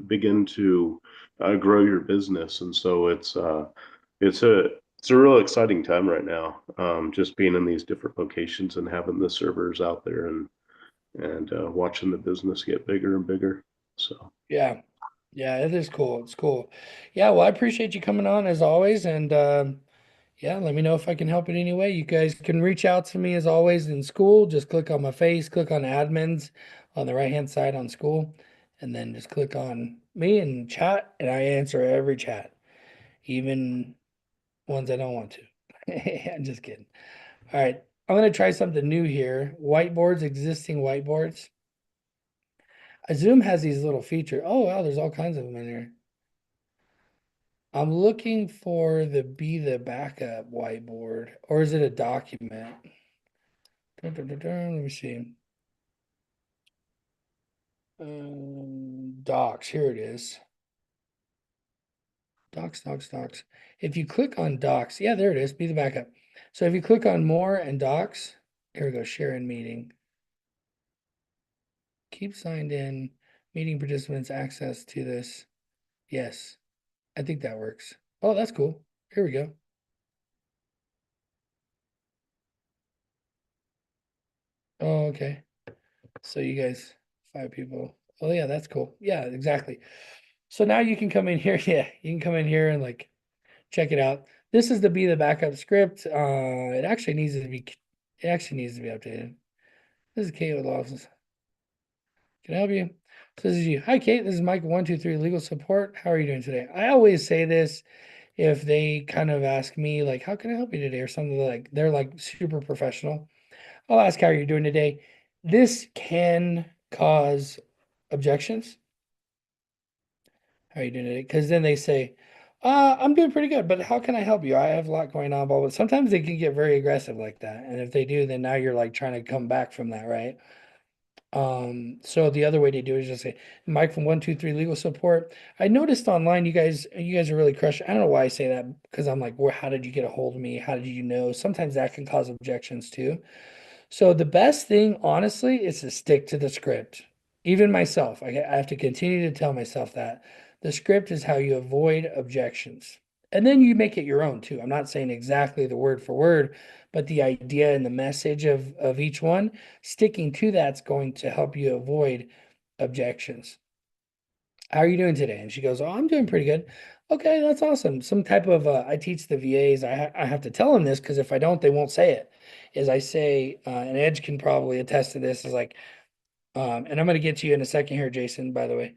begin to grow your business. And so it's a real exciting time right now. Just being in these different locations and having the servers out there and watching the business get bigger and bigger. So Yeah. Yeah, it is cool. It's cool. Yeah, well, I appreciate you coming on as always. And yeah, let me know if I can help in any way. You guys can reach out to me as always in school. Just click on my face, click on admins on the right-hand side on school, and then just click on me and chat, and I answer every chat, even ones I don't want to. I'm just kidding. All right. I'm going to try something new here. Whiteboards, existing whiteboards. Zoom has these little features. Oh, wow, there's all kinds of them in here. I'm looking for be the backup whiteboard, or is it a document? Let me see. Docs, here it is. Docs. If you click on docs, yeah, there it is, be the backup. So if you click on more and docs, here we go, share in meeting. Keep signed in, meeting participants access to this. Yes, I think that works. Oh, that's cool. Here we go. Oh, okay. So you guys, 5 people. Oh yeah, that's cool. Yeah, exactly. So now you can come in here. Yeah, you can come in here and like check it out. This is to be the backup script. It actually needs to be updated. This is Kate with Losses. Can I help you? So this is you. Hi, Kate. This is Mike 123 Legal Support. How are you doing today? I always say this if they kind of ask me like, how can I help you today? Or something like they're like super professional. I'll ask how you're doing today. This can cause objections. How are you doing today? Because then they say, I'm doing pretty good, but how can I help you? I have a lot going on, but sometimes they can get very aggressive like that. And if they do, then now you're like trying to come back from that, right? So the other way to do it is just say, Mike from 123 Legal Support. I noticed online you guys are really crushing. I don't know why I say that because I'm like, well, how did you get a hold of me? How did you know? Sometimes that can cause objections too. So the best thing, honestly, is to stick to the script. Even myself, I have to continue to tell myself that the script is how you avoid objections. And then you make it your own too. I'm not saying exactly the word for word, but the idea and the message of each one, sticking to that's going to help you avoid objections. How are you doing today? And she goes, oh, I'm doing pretty good. Okay, that's awesome. Some type of I teach the VAs. I have to tell them this because if I don't, they won't say it. Is I say, and Edge can probably attest to this. Is like, and I'm going to get to you in a second here, Jason. By the way,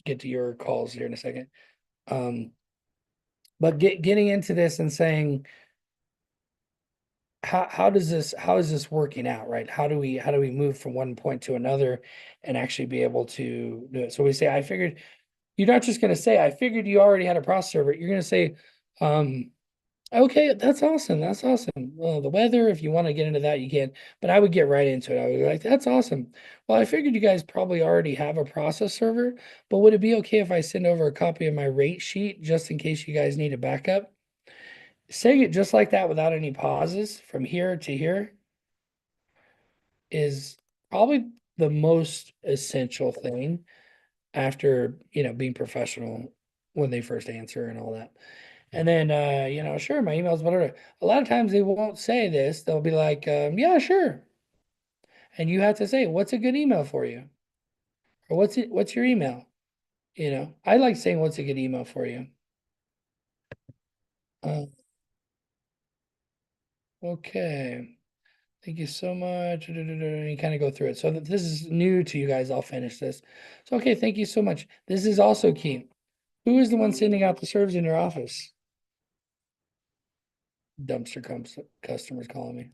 get to your calls here in a second. But getting into this and saying, how is this working out, right? How do we move from one point to another and actually be able to do it? So we say, I figured. You're not just going to say, I figured you already had a process server. You're going to say, okay, that's awesome. That's awesome. Well, the weather, if you want to get into that, you can. But I would get right into it. I would be like, that's awesome. Well, I figured you guys probably already have a process server, but would it be okay if I send over a copy of my rate sheet just in case you guys need a backup? Saying it just like that without any pauses from here to here is probably the most essential thing after, being professional when they first answer and all that. And then, sure, my emails, whatever. A lot of times they won't say this. They'll be like, yeah, sure. And you have to say, what's a good email for you? Or what's your email? I like saying, what's a good email for you? Uh, okay. Thank you so much. And you kind of go through it. So this is new to you guys. I'll finish this. So, okay. Thank you so much. This is also key. Who is the one sending out the serves in your office? Dumpster comes customers calling me.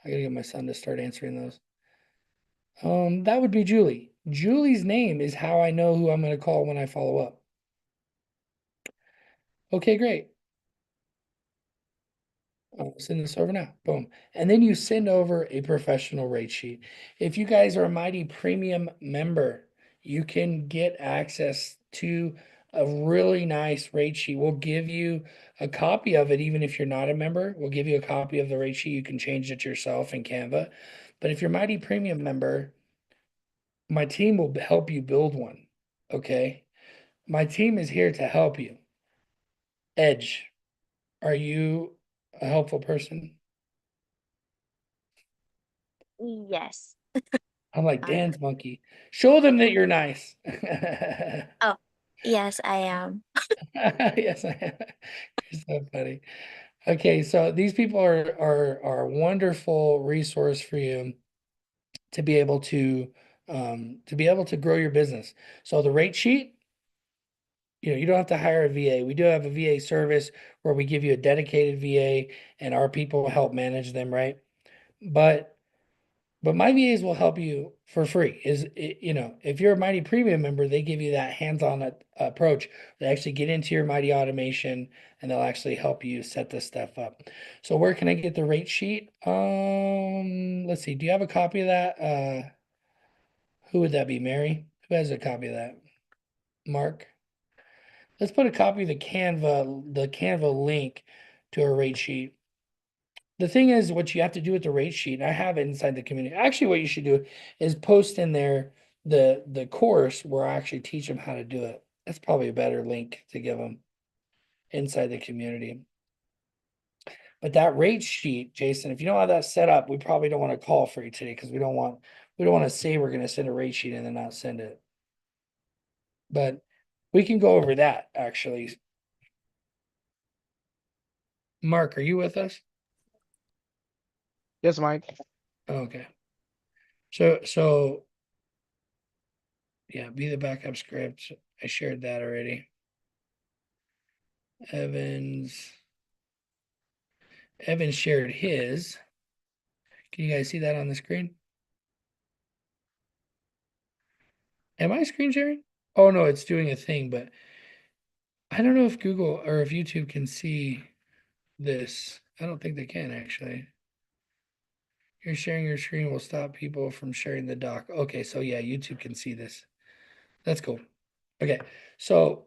I gotta get my son to start answering those. That would be Julie. Julie's name is how I know who I'm gonna call when I follow up. Okay, great. I'll send this over now. Boom. And then you send over a professional rate sheet. If you guys are a Mighty Premium member, you can get access to a really nice rate sheet. We'll give you a copy of it, even if you're not a member. We'll give you a copy of the rate sheet. You can change it yourself in Canva. But if you're Mighty Premium member, my team will help you build one. Okay. My team is here to help you. Edge, are you a helpful person? Yes. I'm like Uh, Dan's monkey. Show them that you're nice. oh, yes, I am. Yes, I am. You're so funny. Okay, so these people are a wonderful resource for you to be able to grow your business. So the rate sheet, you don't have to hire a VA. We do have a VA service where we give you a dedicated VA and our people help manage them, right? But my VAs will help you for free. If you're a Mighty Premium member, they give you that hands-on approach. They actually get into your Mighty automation and they'll actually help you set this stuff up. So where can I get the rate sheet? Let's see. Do you have a copy of that? Who would that be? Mary? Who has a copy of that? Mark? Let's put a copy of the Canva link to a rate sheet. The thing is, what you have to do with the rate sheet, I have it inside the community. Actually, what you should do is post in there the course where I actually teach them how to do it. That's probably a better link to give them inside the community. But that rate sheet, Jason, if you don't have that set up, we probably don't want to call for you today because we don't want to say we're going to send a rate sheet and then not send it. But we can go over that actually. Mark, are you with us? Yes, Mike. Okay. So yeah, be the backup script. I shared that already. Evan shared his. Can you guys see that on the screen? Am I screen sharing? Oh no, it's doing a thing, but I don't know if Google or if YouTube can see this. I don't think they can actually. You're sharing your screen will stop people from sharing the doc. Okay, so yeah, YouTube can see this. That's cool. Okay, so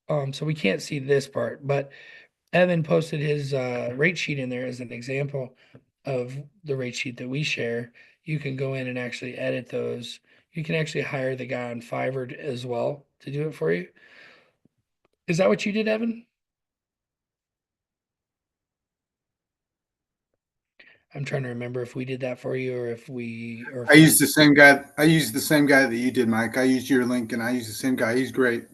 so we can't see this part, but Evan posted his rate sheet in there as an example of the rate sheet that we share. You can go in and actually edit those. You can actually hire the guy on Fiverr as well to do it for you. Is that what you did, Evan? I'm trying to remember if we did that for you or if we or if I we used the same guy. I used the same guy that you did, Mike. I used your link, and I used the same guy. He's great.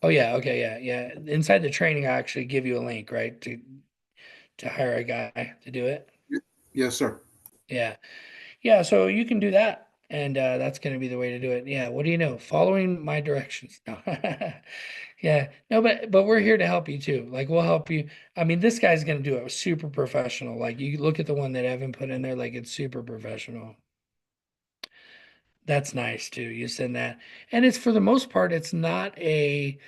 Oh yeah, okay, yeah. Inside the training, I actually give you a link, right, to hire a guy to do it. Yes, sir. Yeah. Yeah, so you can do that, and that's going to be the way to do it. Yeah, what do you know? Following my directions. No. Yeah, no, but we're here to help you too. Like we'll help you. I mean, this guy's going to do it super professional. Like you look at the one that Evan put in there, like it's super professional. That's nice too. You send that. And it's for the most part, it's not a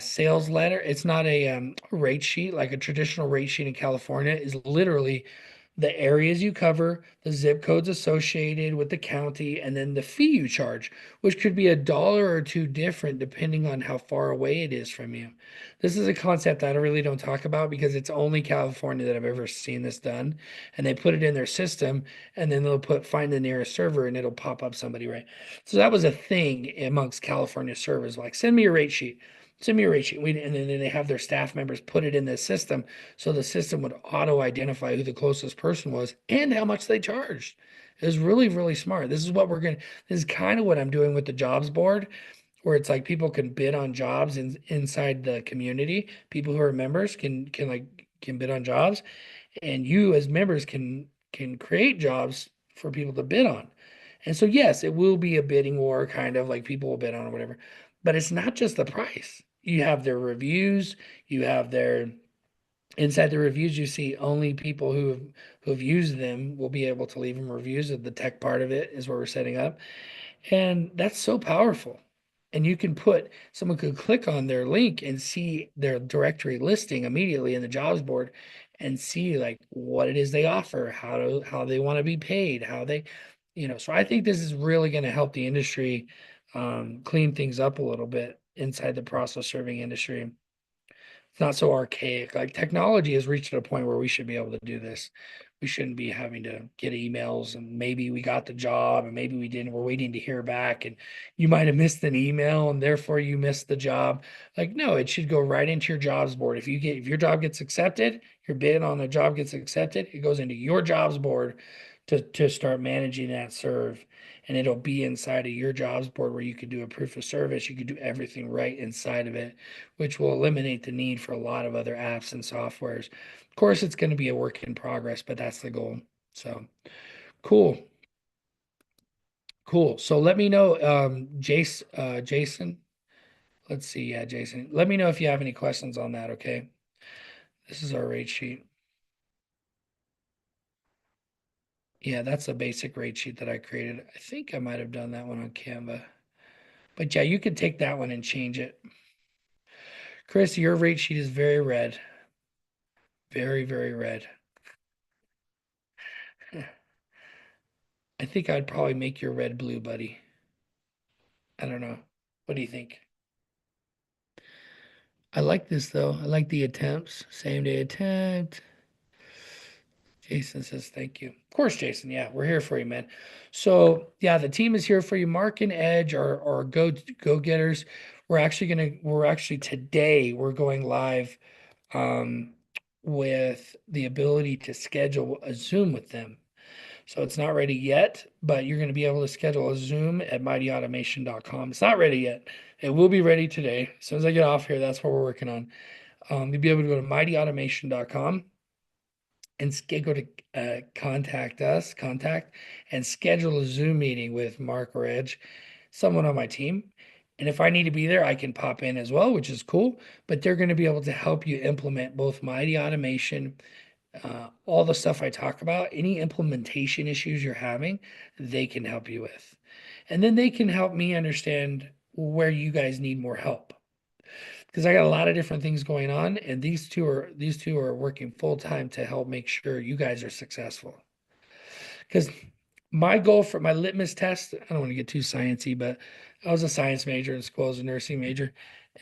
sales letter. It's not a rate sheet like a traditional rate sheet in California is literally the areas you cover, the zip codes associated with the county, and then the fee you charge, which could be $1 or two different depending on how far away it is from you. This is a concept I really don't talk about because it's only California that I've ever seen this done. And they put it in their system and then they'll put find the nearest server and it'll pop up somebody, right? So that was a thing amongst California servers, like send me a rate sheet. Send me a rate sheet. And then they have their staff members put it in the system. So the system would auto identify who the closest person was and how much they charged. It was really, really smart. This is kind of what I'm doing with the jobs board, where it's like people can bid on jobs inside the community. People who are members can bid on jobs, and you as members can create jobs for people to bid on. And so yes, it will be a bidding war, kind of like people will bid on or whatever. But it's not just the price. You have their reviews, you have their inside the reviews you see only people who've used them will be able to leave them reviews of the tech part of it is what we're setting up. And that's so powerful. And you can someone could click on their link and see their directory listing immediately in the jobs board and see like what it is they offer, how they want to be paid, how they, so I think this is really going to help the industry clean things up a little bit inside the process serving industry. It's not so archaic. Like technology has reached a point where we should be able to do this. We shouldn't be having to get emails and maybe we got the job and maybe we didn't. We're waiting to hear back and you might have missed an email and therefore you missed the job. Like, no, it should go right into your jobs board. If your job gets accepted, your bid on the job gets accepted, it goes into your jobs board to start managing that serve. And it'll be inside of your jobs board where you could do a proof of service. You could do everything right inside of it, which will eliminate the need for a lot of other apps and softwares. Of course, it's going to be a work in progress, but that's the goal. So cool. Cool. So let me know, Jason. Let's see. Yeah, Jason. Let me know if you have any questions on that. Okay. This is our rate sheet. Yeah, that's a basic rate sheet that I created. I think I might have done that one on Canva. But yeah, you could take that one and change it. Chris, your rate sheet is very red. Very, very red. I think I'd probably make your red blue, buddy. I don't know. What do you think? I like this though. I like the attempts. Same day attempt. Jason says thank you. Of course, Jason. Yeah, we're here for you, man. So yeah, the team is here for you. Mark and Edge are go getters. We're actually today we're going live um with the ability to schedule a Zoom with them. So it's not ready yet, but you're going to be able to schedule a Zoom at mightyautomation.com. It's not ready yet. It will be ready today. As soon as I get off here, that's what we're working on. You'll be able to go to mightyautomation.com and go to contact, and schedule a Zoom meeting with Mark or Edge, someone on my team. And if I need to be there, I can pop in as well, which is cool. But they're going to be able to help you implement both Mighty Automation, all the stuff I talk about, any implementation issues you're having, they can help you with. And then they can help me understand where you guys need more help. Because I got a lot of different things going on, and these two are working full time to help make sure you guys are successful. Because my goal for my litmus test, I don't want to get too sciencey, but I was a science major in school, I was a nursing major.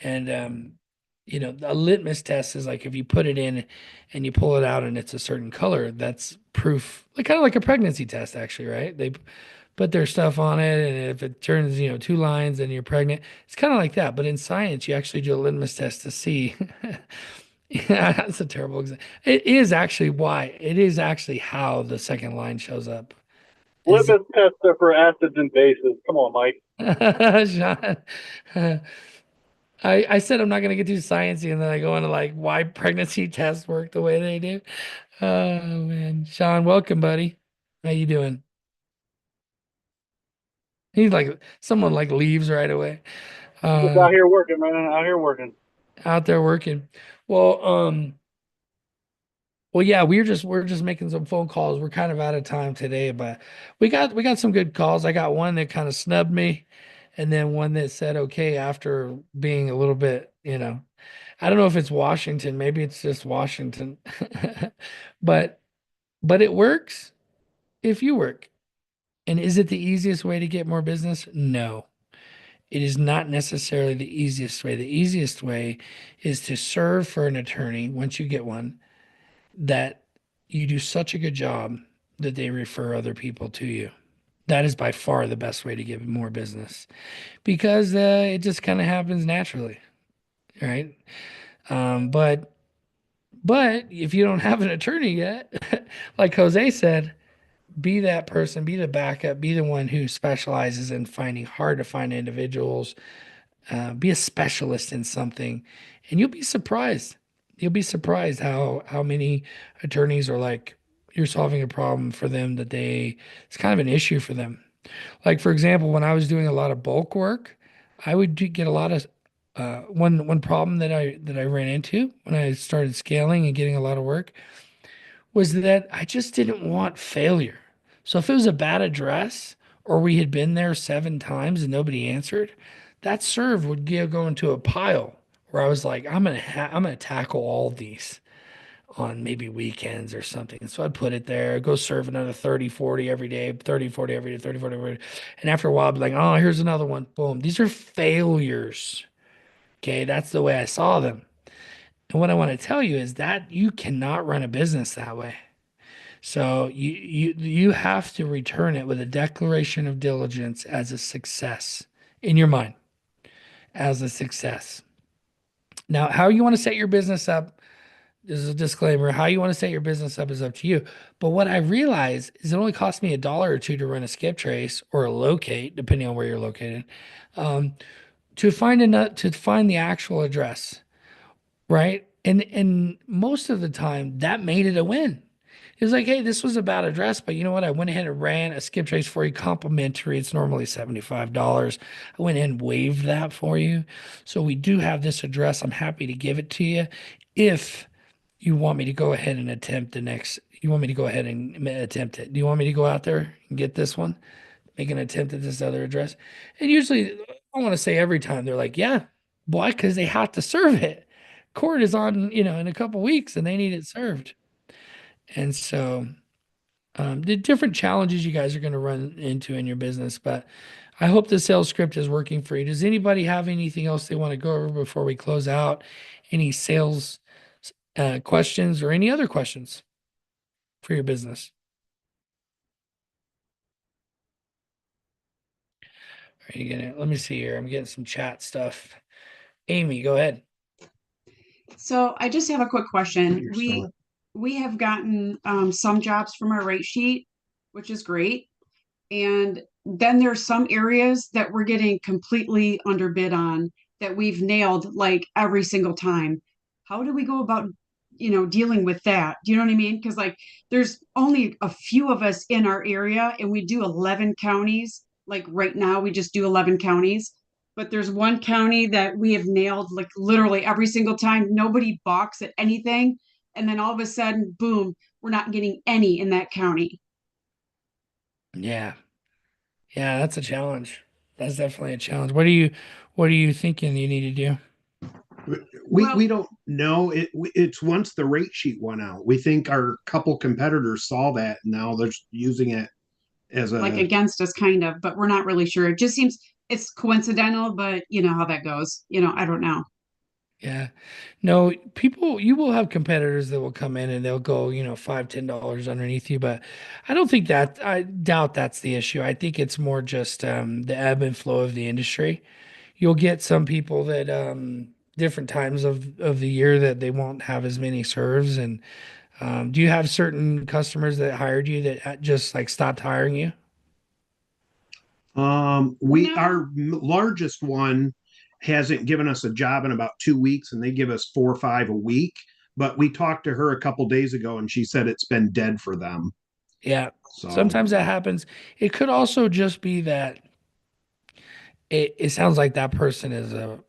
And a litmus test is like if you put it in and you pull it out and it's a certain color, that's proof, like kind of like a pregnancy test, actually, right? They put their stuff on it, and if it turns, two lines, then you're pregnant. It's kind of like that. But in science, you actually do a litmus test to see. Yeah, that's a terrible example. It is actually why. It is actually how the second line shows up. Is Litmus tests are for acids and bases. Come on, Mike. Sean, I said I'm not going to get too sciencey, and then I go into like why pregnancy tests work the way they do. Oh man, Sean, welcome, buddy. How you doing? He's like someone like leaves right away. Just Uh, out here working, man. Out here working. out there working. Well, yeah, we're just making some phone calls. We're kind of out of time today, but we got some good calls. I got one that kind of snubbed me, and then one that said okay after being a little bit, I don't know if it's Washington, maybe it's just Washington. But it works if you work. And is it the easiest way to get more business? No. It is not necessarily the easiest way. The easiest way is to serve for an attorney once you get one that you do such a good job that they refer other people to you. That is by far the best way to get more business because it just kind of happens naturally, right? But if you don't have an attorney yet, like Jose said, be that person, be the backup, be the one who specializes in finding hard to find individuals. Be a specialist in something, and you'll be surprised. You'll be surprised how many attorneys are like you're solving a problem for them that it's kind of an issue for them. Like for example, when I was doing a lot of bulk work, I would get a lot of one problem that I ran into when I started scaling and getting a lot of work was that I just didn't want failure. So if it was a bad address or we had been there 7 times and nobody answered, that serve would go into a pile where I was like, I'm gonna tackle all these on maybe weekends or something. So I'd put it there, go serve another 30, 40 every day, 30, 40 every day, 30, 40 every day. And after a while, I'd be like, oh, here's another one. Boom. These are failures. Okay, that's the way I saw them. And what I want to tell you is that you cannot run a business that way. So you have to return it with a declaration of diligence as a success in your mind, as a success. Now, how you want to set your business up, this is a disclaimer, how you want to set your business up is up to you. But what I realize is it only costs me $1 or $2 to run a skip trace or a locate, depending on where you're located, um, to find the actual address, right? And most of the time that made it a win. It was like, hey, this was a bad address, but you know what? I went ahead and ran a skip trace for you complimentary. It's normally $75. I went ahead and waived that for you. So we do have this address. I'm happy to give it to you. If you want me to go ahead and you want me to go ahead and attempt it. Do you want me to go out there and get this one? Make an attempt at this other address? And usually, I want to say every time they're like, yeah, why? Because they have to serve it. Court is on, in a couple weeks and they need it served. And so the different challenges you guys are going to run into in your business, but I hope the sales script is working for you. Does anybody have anything else they want to go over before we close out? Any sales questions or any other questions for your business? Are you gonna, let me see here. I'm getting some chat stuff. Amy, go ahead. So I just have a quick question. You're We selling. we have gotten some jobs from our rate sheet, which is great. And then there's some areas that we're getting completely underbid on that we've nailed like every single time. How do we go about, dealing with that? Do you know what I mean? Because like there's only a few of us in our area and we do 11 counties. Like right now, we just do 11 counties. But there's one county that we have nailed like literally every single time. Nobody balks at anything. And then all of a sudden, boom, we're not getting any in that county. Yeah. Yeah, that's a challenge. That's definitely a challenge. What are you thinking you need to do? We don't know it's once the rate sheet went out. We think our couple competitors saw that and now they're using it as Like a against us kind of, but we're not really sure. It just seems it's coincidental, but you know how that goes. I don't know. Yeah. No, people, you will have competitors that will come in and they'll go, $5, $10 underneath you. But I doubt that's the issue. I think it's more just the ebb and flow of the industry. You'll get some people that different times of the year that they won't have as many serves. And do you have certain customers that hired you that just like stopped hiring you? we No. our largest one hasn't given us a job in about 2 weeks and they give us 4 or 5 a week. But we talked to her a couple days ago and she said it's been dead for them. Yeah. So Sometimes that happens. It could also just be that it sounds like that person is a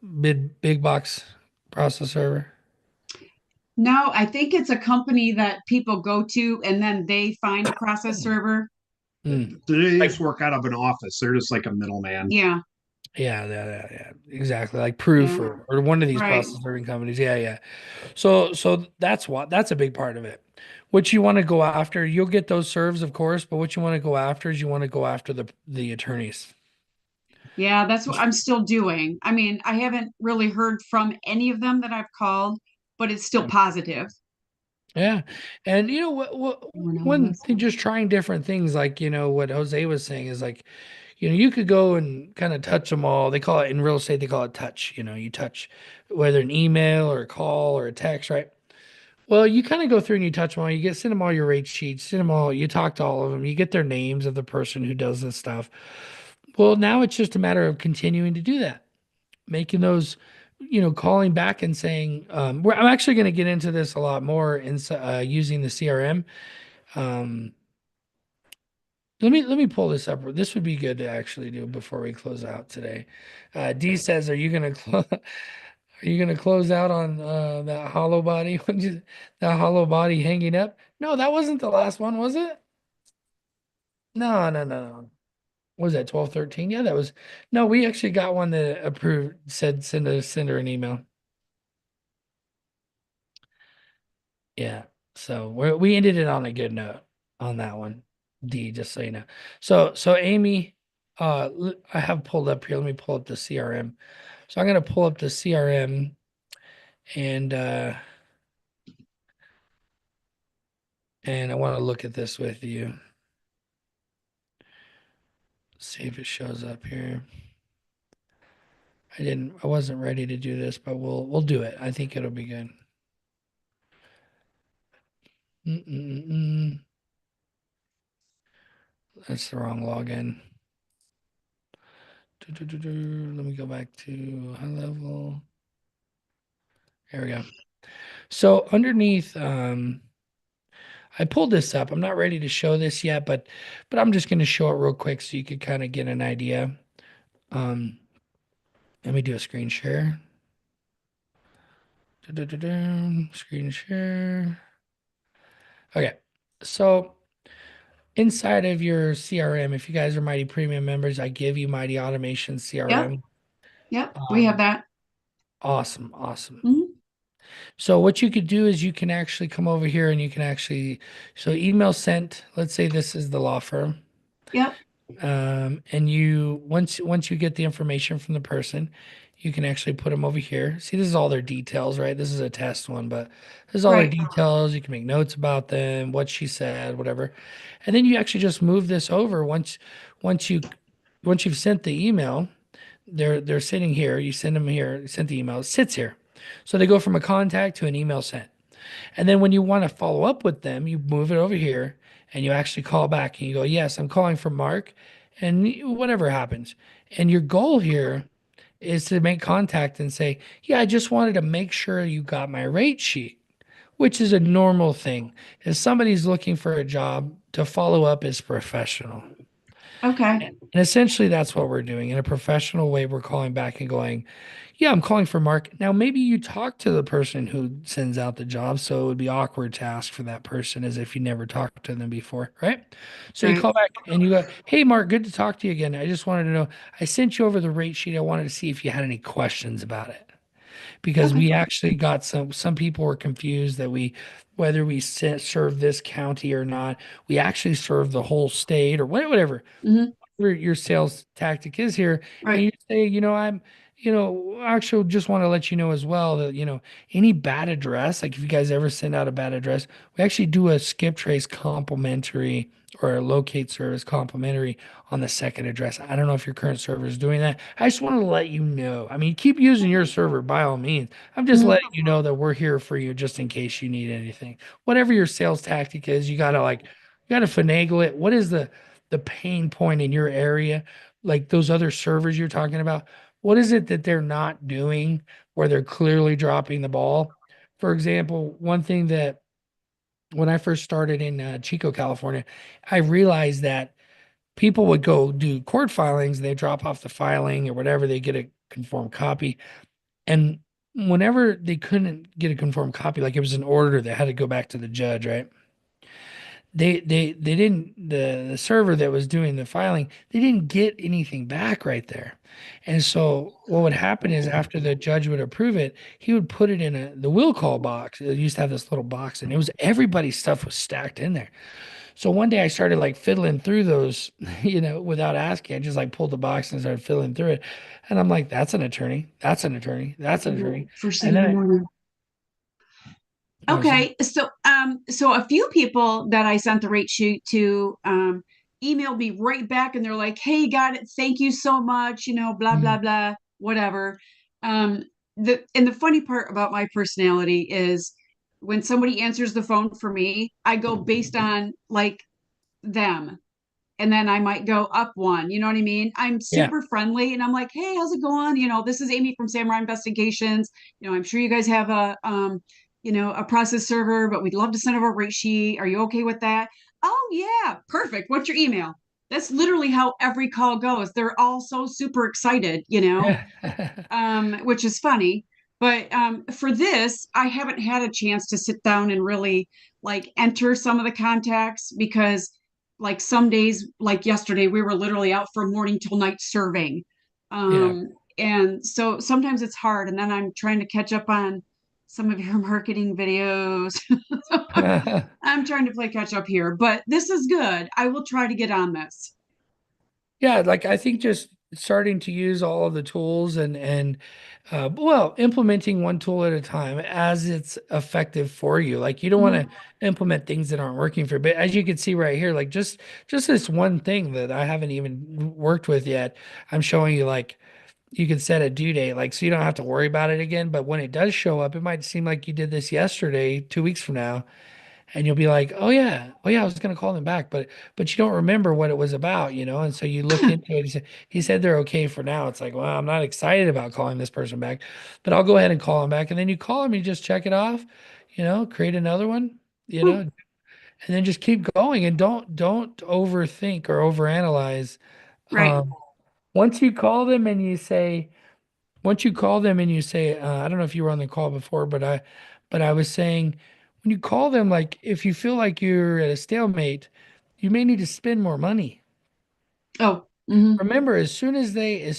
big box process server. No, I think it's a company that people go to and then they find a process server. Hmm. they Like, just work out of an office. They're just like a middleman. Yeah, yeah, exactly. Like Proof yeah, or one of these right. process serving companies. Yeah, yeah. So that's a big part of it. What you want to go after, you'll get those serves, of course, but what you want to go after is you want to go after the attorneys. Yeah, that's what I'm still doing. I mean, I haven't really heard from any of them that I've called, but it's still positive. Yeah. And you know what Anyone on the one list? thing, just trying different things, like what Jose was saying is like, you could go and kind of touch them all. They call it in real estate, they call it touch. You touch whether an email or a call or a text, right? Well, you kind of go through and you touch them all. Send them all your rate sheets, send them all, you talk to all of them, you get their names of the person who does this stuff. Well, now it's just a matter of continuing to do that, making those, calling back and saying, I'm actually going to get into this a lot more in using the CRM. Um, let me pull this up. This would be good to actually do before we close out today. D says, "Are you gonna are you gonna close out on that hollow body? That hollow body hanging up? No, that wasn't the last one, was it? No, no, no, no. What was that 1213? Yeah, that was. No, we actually got one that approved. Said send her an email. Yeah. So we ended it on a good note on that one. D, just so you know. So Amy, I have pulled up here. Let me pull up the CRM. So I'm gonna pull up the CRM and I want to look at this with you. See if it shows up here. I wasn't ready to do this, but we'll do it. I think it'll be good. Mm-mm-mm. That's the wrong login. Let me go back to high level. There we go. So underneath, I pulled this up. I'm not ready to show this yet, but I'm just going to show it real quick so you could kind of get an idea. Let me do a screen share. Screen share. Okay. So inside of your CRM, if you guys are Mighty Premium members, I give you Mighty Automation Yep, CRM. yep, we have that. Awesome. Awesome. Mhm. So what you could do is you can actually come over here and you can actually, so email sent, let's say this is the law firm. Yep, And you once you get the information from the person, you can actually put them over here. See, this is all their details, right? This is a test one, but this is all their Right. details. You can make notes about them, what she said, whatever. And then you actually just move this over once you once you've sent the email, they're sitting here. You send them here, you sent the email, it sits here. So they go from a contact to an email sent. And then when you want to follow up with them, you move it over here and you actually call back and you go, "Yes, I'm calling from Mark," and whatever happens. And your goal here is to make contact and say, "Yeah, I just wanted to make sure you got my rate sheet," which is a normal thing. If somebody's looking for a job, to follow up is professional. Okay. And essentially, that's what we're doing. In a professional way, we're calling back and going, "Yeah, I'm calling for Mark." Now, maybe you talk to the person who sends out the job, so it would be awkward to ask for that person as if you never talked to them before, right? So you Right. call back and you go, "Hey, Mark, good to talk to you again. I just wanted to know, I sent you over the rate sheet. I wanted to see if you had any questions about it." Because Okay. we actually got some people were confused that whether we serve this county or not, we actually serve the whole state or whatever Hmm. your sales tactic is here, and Right. you say, actually just want to let you know as well that, any bad address, like if you guys ever send out a bad address, we actually do a skip trace complimentary or a locate service complimentary on the second address. I don't know if your current server is doing that. I just wanted to let you know. I mean, keep using your server by all means. I'm just Hmm. letting you know that we're here for you just in case you need anything. Whatever your sales tactic is, you gotta finagle it. What is the pain point in your area, like those other servers you're talking about? What is it that they're not doing where they're clearly dropping the ball? For example, one thing that when I first started in Chico, California, I realized that people would go do court filings, they drop off the filing or whatever, they get a conformed copy. And whenever they couldn't get a conformed copy, like it was an order that had to go back to the judge, right? They didn't, the server that was doing the filing, they didn't get anything back right there. And so what would happen is after the judge would approve it, he would put it in the will call box. It used to have this little box and it was everybody's stuff was stacked in there. So one day I started like fiddling through those, without asking. I just like pulled the box and started fiddling through it. And I'm like, that's an attorney, that's an attorney, that's an attorney. First thing And in the then morning. I was Okay, so a few people that I sent the rate sheet to emailed me right back and they're like, "Hey, got it. Thank you so much, blah blah mm, blah, whatever." Um the funny part about my personality is when somebody answers the phone for me, I go based on like them, and then I might go up one. You know what I mean? I'm yeah. super friendly and I'm like, "Hey, how's it going? This is Amy from Samurai Investigations. I'm sure you guys have a process server, but we'd love to send over a rate sheet. Are you okay with that?" "Oh yeah, perfect. What's your email?" That's literally how every call goes. They're all so super excited, which is funny. But for this, I haven't had a chance to sit down and really like enter some of the contacts because, like, some days, like yesterday, we were literally out from morning till night serving. Yeah. And so sometimes it's hard. And then I'm trying to catch up on some of your marketing videos. I'm trying to play catch up here, but this is good. I will try to get on this. Yeah, like I think just starting to use all of the tools and implementing one tool at a time as it's effective for you. Like you don't want Mhm. to implement things that aren't working for you. But as you can see right here, like just this one thing that I haven't even worked with yet, I'm showing you like you can set a due date, like so you don't have to worry about it again. But when it does show up, it might seem like you did this yesterday, 2 weeks from now and you'll be like, oh yeah, I was going to call them back, but you don't remember what it was about, and so you look into it. He said they're okay for now. It's like, well, I'm not excited about calling this person back, but I'll go ahead and call them back. And then you call them, you just check it off, create another one, and then just keep going and don't overthink or overanalyze. Right. Um, once you call them and you say once you call them and you say, I don't know if you were on the call before, but I was saying, when you call them, like if you feel like you're at a stalemate, you may need to spend more money. Oh, hmm. Remember, um, as soon as they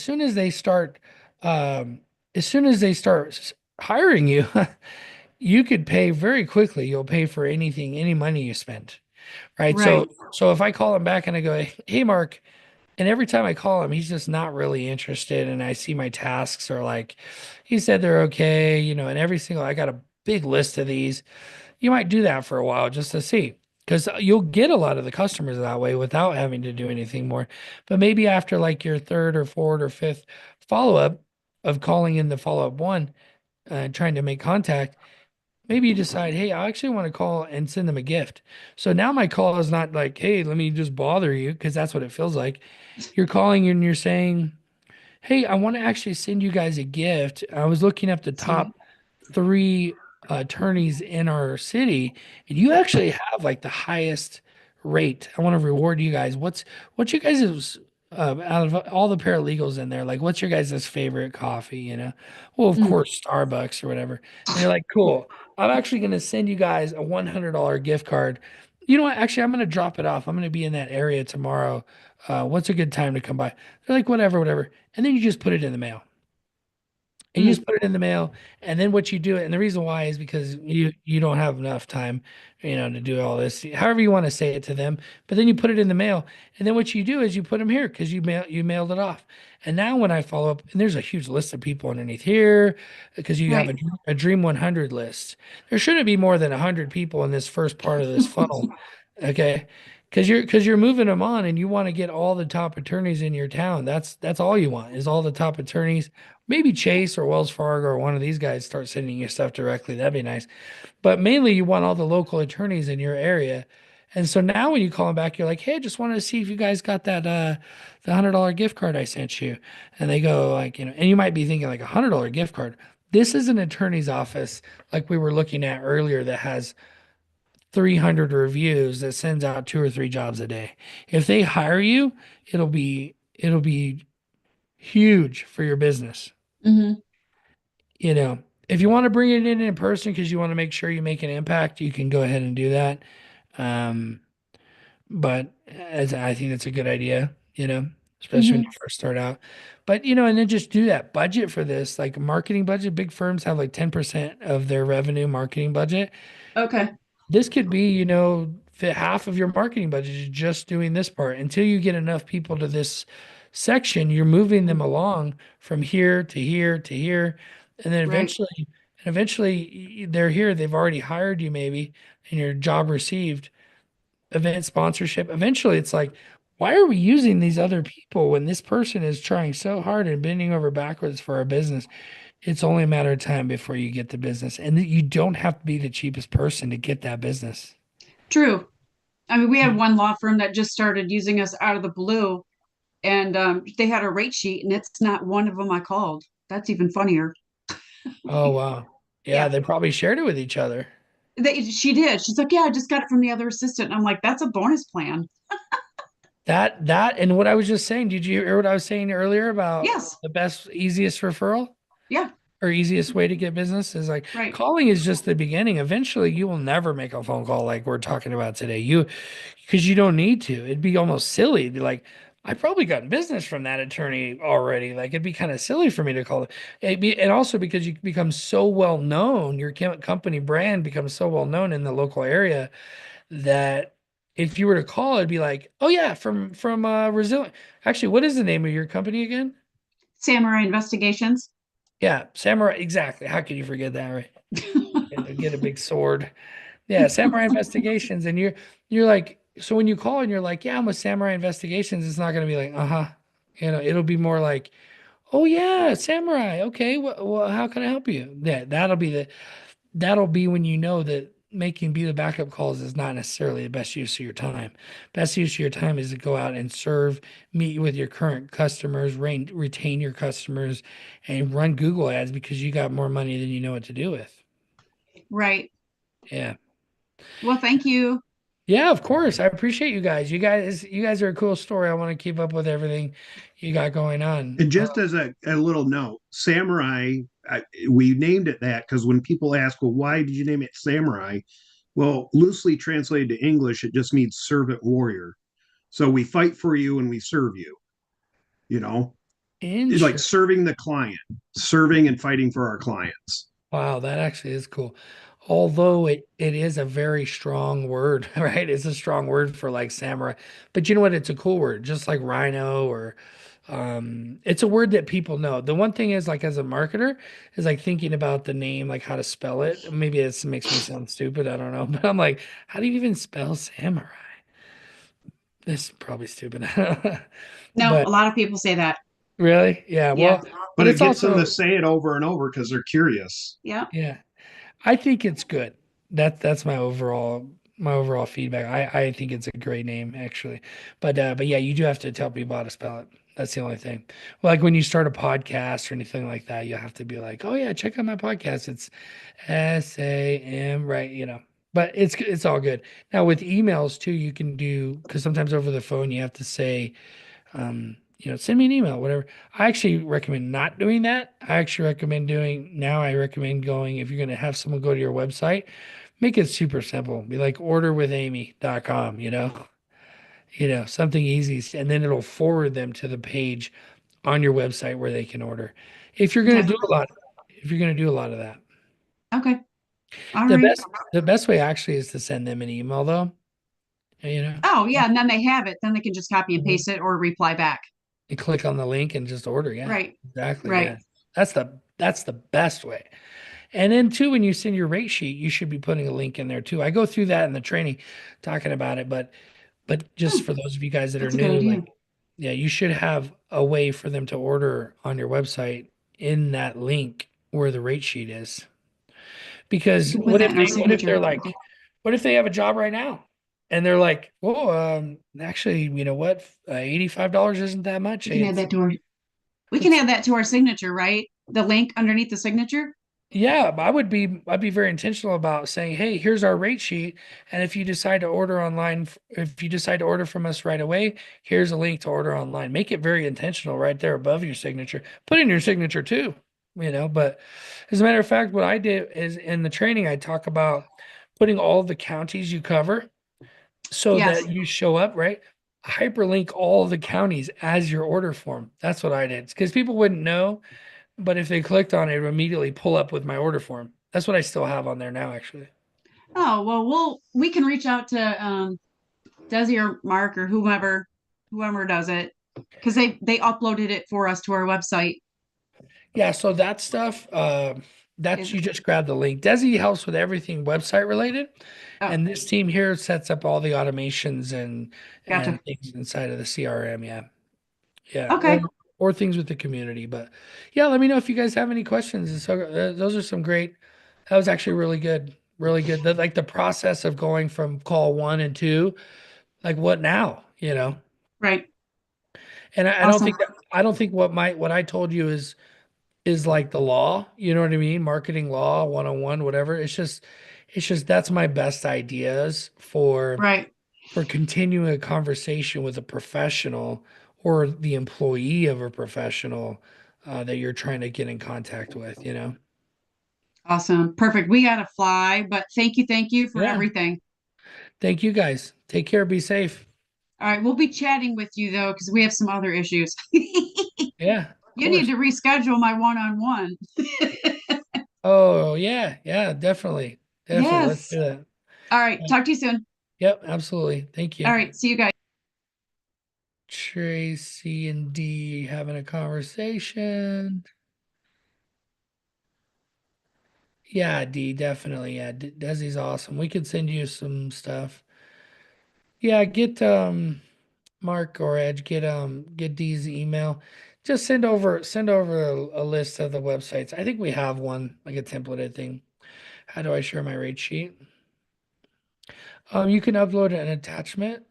start hiring you, you could pay very quickly. You'll pay for anything, any money you spend, right? Right. So if I call them back and I go, "Hey, Mark, And every time I call him, he's just not really interested. And I see my tasks are like, he said they're okay, and I got a big list of these. You might do that for a while just to see, because you'll get a lot of the customers that way without having to do anything more. But maybe after like your third or fourth or fifth follow up of calling in the follow up one, trying to make contact, maybe you decide, hey, I actually want to call and send them a gift. So now my call is not like, hey, let me just bother you, because that's what it feels like. You're calling and you're saying, hey, I want to actually send you guys a gift. I was looking up the Sweet. top three attorneys in our city, and you actually have like the highest rate. I want to reward you guys. What's your guys' out of all the paralegals in there? Like, what's your guys' favorite coffee? Well, of Mm. course, Starbucks or whatever. And you're like, cool. I'm actually going to send you guys a $100 gift card. You know what? Actually, I'm going to drop it off. I'm going to be in that area tomorrow. What's a good time to come by? They're like, whatever, whatever. And then you just put it in the mail. And you Mm. just put it in the mail, and then what you do, and the reason why is because you don't have enough time, to do all this. However you want to say it to them, but then you put it in the mail, and then what you do is you put them here because you mailed it off. And now when I follow up, and there's a huge list of people underneath here because you have Right. a Dream 100 list. There shouldn't be more than 100 people in this first part of this funnel, okay? Because you're moving them on, and you want to get all the top attorneys in your town. That's all you want is all the top attorneys. Maybe Chase or Wells Fargo or one of these guys start sending you stuff directly. That'd be nice. But mainly you want all the local attorneys in your area. And so now when you call them back, you're like, hey, I just wanted to see if you guys got that the $100 gift card I sent you. And they go like, and you might be thinking like $100 gift card. This is an attorney's office like we were looking at earlier that has 300 reviews that sends out 2 or 3 jobs a day. If they hire you, it'll be huge for your business. Hmm. you know, if you want to bring it in person because you want to make sure you make an impact, you can go ahead and do that. Um, but as I think that's a good idea, especially when Hmm. you first start out. But and then just do that budget for this, like a marketing budget. Big firms have like 10% of their revenue marketing budget. Okay. This could be, half of your marketing budget is just doing this part. Until you get enough people to this section, you're moving them along from here to here to here. And then Right. eventually they're here. They've already hired you maybe, and your job received, event sponsorship. Eventually it's like, why are we using these other people when this person is trying so hard and bending over backwards for our business? It's only a matter of time before you get the business. And you don't have to be the cheapest person to get that business. True. I mean, we had one law firm that just started using us out of the blue, and they had a rate sheet, and it's not one of them I called. That's even funnier. Oh, wow. Yeah, Yeah, they probably shared it with each other. she did. She's like, yeah, I just got it from the other assistant. And I'm like, that's a bonus plan. And what I was just saying, did you hear what I was saying earlier about Yes. the best, easiest referral Yeah. or easiest way to get business is like Right. calling is just the beginning. Eventually, you will never make a phone call like we're talking about today. Because you don't need to. It'd be almost silly to be like, I probably got business from that attorney already. Like it'd be kind of silly for me to call it. And also because you become so well known, your company brand becomes so well known in the local area that if you were to call, it'd be like, oh yeah, from Resilient. Actually, what is the name of your company again? Samurai Investigations. Yeah, Samurai. Exactly. How could you forget that, right? Get a big sword. Yeah, Samurai Investigations, and you're like, so when you call and you're like, yeah, I'm with Samurai Investigations, it's not gonna be like, uh-huh. It'll be more like, oh yeah, Samurai. Okay, well, how can I help you? Yeah, that'll be when you know that making be the backup calls is not necessarily the best use of your time. Best use of your time is to go out and serve, meet with your current customers, retain your customers, and run Google ads because you got more money than you know what to do with. Right. Yeah. Well, thank you. Yeah, of course. I appreciate you guys. You guys are a cool story. I want to keep up with everything you got going on. And just as a little note, Samurai, we named it that because when people ask, well, why did you name it Samurai? Well, loosely translated to English, it just means servant warrior. So we fight for you and we serve you, you know, it's like Interesting. serving the client, serving and fighting for our clients. Wow, that actually is cool. although it is a very strong word, right? It's a strong word for like samurai, but you know what? It's a cool word, just like rhino or it's a word that people know. The one thing is like as a marketer is like thinking about the name, like how to spell it. Maybe it makes me sound stupid. I don't know, but I'm like, how do you even spell samurai? This is probably stupid. No, But a lot of people say that. really, yeah. Yeah. Well, but But it it's gets them to also say it over and over because they're curious. Yeah. yeah. I think it's good. That's my overall feedback. I think it's a great name actually. But yeah, you do have to tell people how to spell it. That's the only thing. Like when you start a podcast or anything like that, you have to be like, "Oh yeah, check out my podcast. It's SAM, right, you know." But it's all good. Now with emails too, you can do because sometimes over the phone you have to say send me an email, whatever. I actually recommend not doing that. I recommend going, if you're going to have someone go to your website, make it super simple. Be like orderwithamy.com, something easy. And then it'll forward them to the page on your website where they can order. If you're going to Okay. do a lot, if you're going to do a lot of that, Okay. All the right. best way actually is to send them an email though, you know. Oh, yeah. And then they have it. Then they can just copy and Mhm. paste it or reply back. You click on the link and just order. Yeah, Right. exactly. Right. Yeah. That's the best way. And then too, when you send your rate sheet, you should be putting a link in there too. I go through that in the training, talking about it, but just Oh, for those of you guys that are that's a good new, idea. like yeah, you should have a way for them to order on your website in that link where the rate sheet is. Because We can put that in our what if they're signature. like, what if they have a job right now? And they're like, "Well, actually, you know what? $85 isn't that much. We can add that to our we can It's add that to our signature, right? The link underneath the signature. Yeah, but I'd be very intentional about saying, "Hey, here's our rate sheet, and if you decide to order online, if you decide to order from us right away, here's a link to order online." Make it very intentional right there above your signature. Put in your signature too, but as a matter of fact, what I did is in the training I talk about putting all the counties you cover so Yes. that you show up, right? Hyperlink all the counties as your order form. That's what I did because people wouldn't know, but if they clicked on it, it would immediately pull up with my order form. That's what I still have on there now, actually. Oh, well, we can reach out to Desi or Mark or whoever does it, because they uploaded it for us to our website. Yeah, so that stuff, that's Is you just grab the link. Desi helps with everything website related, Oh, and this team here sets up all the automations and gotcha. things inside of the CRM. Yeah, yeah, Okay. or things with the community. But yeah, let me know if you guys have any questions. So those are some great. That was actually really good, really good. Like the process of going from call 1 and 2, like what now? Right. And I don't Awesome. think what I told you is like the law, you know what I mean? Marketing law 101, whatever. It's just that's my best ideas Right. for continuing a conversation with a professional or the employee of a professional that you're trying to get in contact with. Awesome. Perfect. We gotta fly, but thank you for Yeah. everything. Thank you guys. Take care. Be safe. All right, we'll be chatting with you though, because we have some other issues. Yeah, of You need course. to reschedule my one-on-one. Oh, yeah. Yeah, definitely. Definitely. Let's Yes. do that. All right. Talk to you soon. Yep, absolutely. Thank All you. right. See you guys. Tracy and D having a conversation. Yeah, D, definitely. Yeah, Desi's awesome. We could send you some stuff. Yeah, get Mark or Edge, get D's email. Just send over a list of the websites. I think we have one, like a templated thing. How do I share my rate sheet? You can upload an attachment.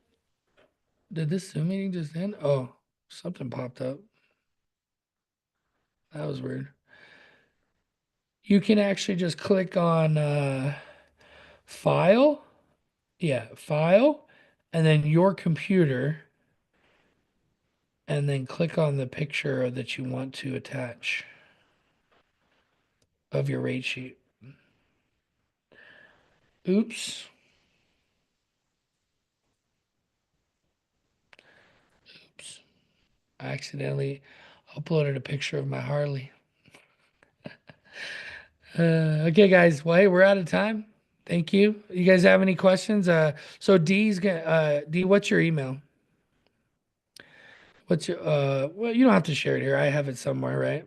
Did this Zoom meeting just end? Oh, something popped up. That was weird. You can actually just click on file. Yeah, file, and then your computer, and then click on the picture that you want to attach of your rate sheet. Oops. Oops. I accidentally uploaded a picture of my Harley. Okay, guys. Well, hey, we're out of time. Thank you. You guys have any questions? So D's gonna D, what's your email? What's your well, you don't have to share it here. I have it somewhere, right?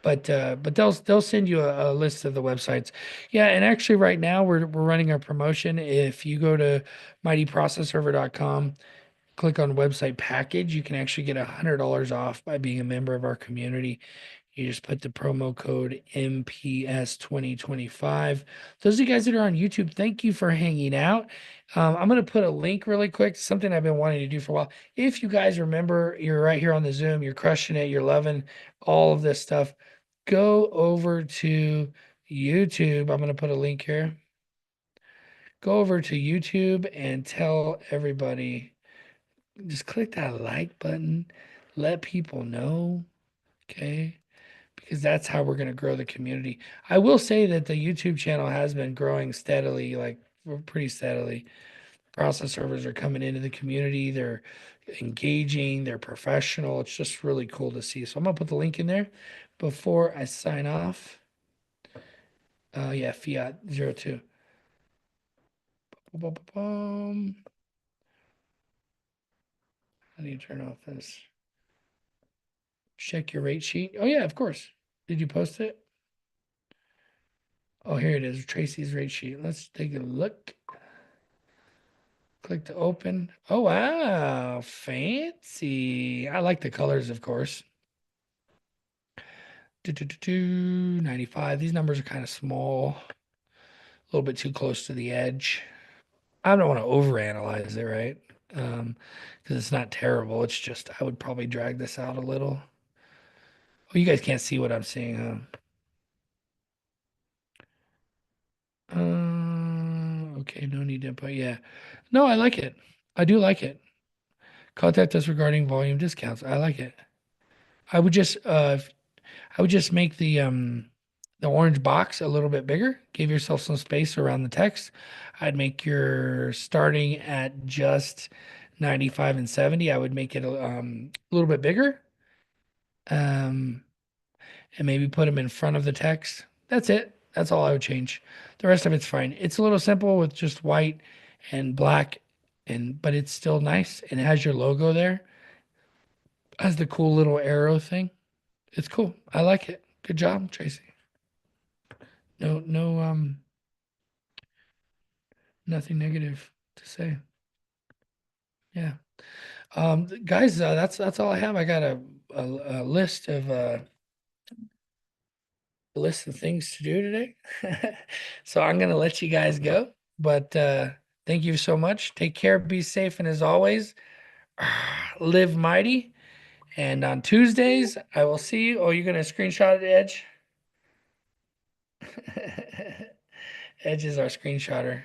But they'll send you a list of the websites. Yeah, and actually right now we're running a promotion. If you go to mightyprocessserver.com, click on website package, you can actually get $100 off by being a member of our community. You just put the promo code MPS 2025. Those of you guys that are on YouTube, thank you for hanging out. I'm going to put a link really quick, something I've been wanting to do for a while. If you guys remember, you're right here on the Zoom, you're crushing it, you're loving all of this stuff. Go over to YouTube. I'm going to put a link here. Go over to YouTube and tell everybody, just click that like button, let people know. Okay, because that's how we're going to grow the community. I will say that the YouTube channel has been growing steadily, like pretty steadily. Process servers are coming into the community. They're engaging, they're professional. It's just really cool to see. So I'm going to put the link in there before I sign off. Yeah, Fiat 02. Boom. How do you turn off this? Check your rate sheet. Oh, yeah, of course. Did you post it? Oh, here it is. Tracy's rate sheet. Let's take a look. Click to open. Oh, wow. Fancy. I like the colors, of course. 95. These numbers are kind of small, a little bit too close to the edge. I don't want to overanalyze it, right? Because it's not terrible. It's just I would probably drag this out a little. Oh, you guys can't see what I'm seeing, huh? Okay, no need to input. Yeah. No, I like it. I do like it. Contact us regarding volume discounts. I like it. I would just make the orange box a little bit bigger. Give yourself some space around the text. I'd make your starting at just 95 and 70. I would make it a little bit bigger. And maybe put them in front of the text. That's it. That's all I would change. The rest of it's fine. It's a little simple with just white and black, but it's still nice and it has your logo there. Has the cool little arrow thing. It's cool. I like it. Good job, Tracy. No, nothing negative to say. Yeah. Guys, that's all I have. I got a list of things to do today. So I'm gonna let you guys go. But thank you so much. Take care, be safe, and as always, live mighty. And on Tuesdays, I will see you. Oh, you're gonna screenshot it, Edge? Edge is our screenshotter.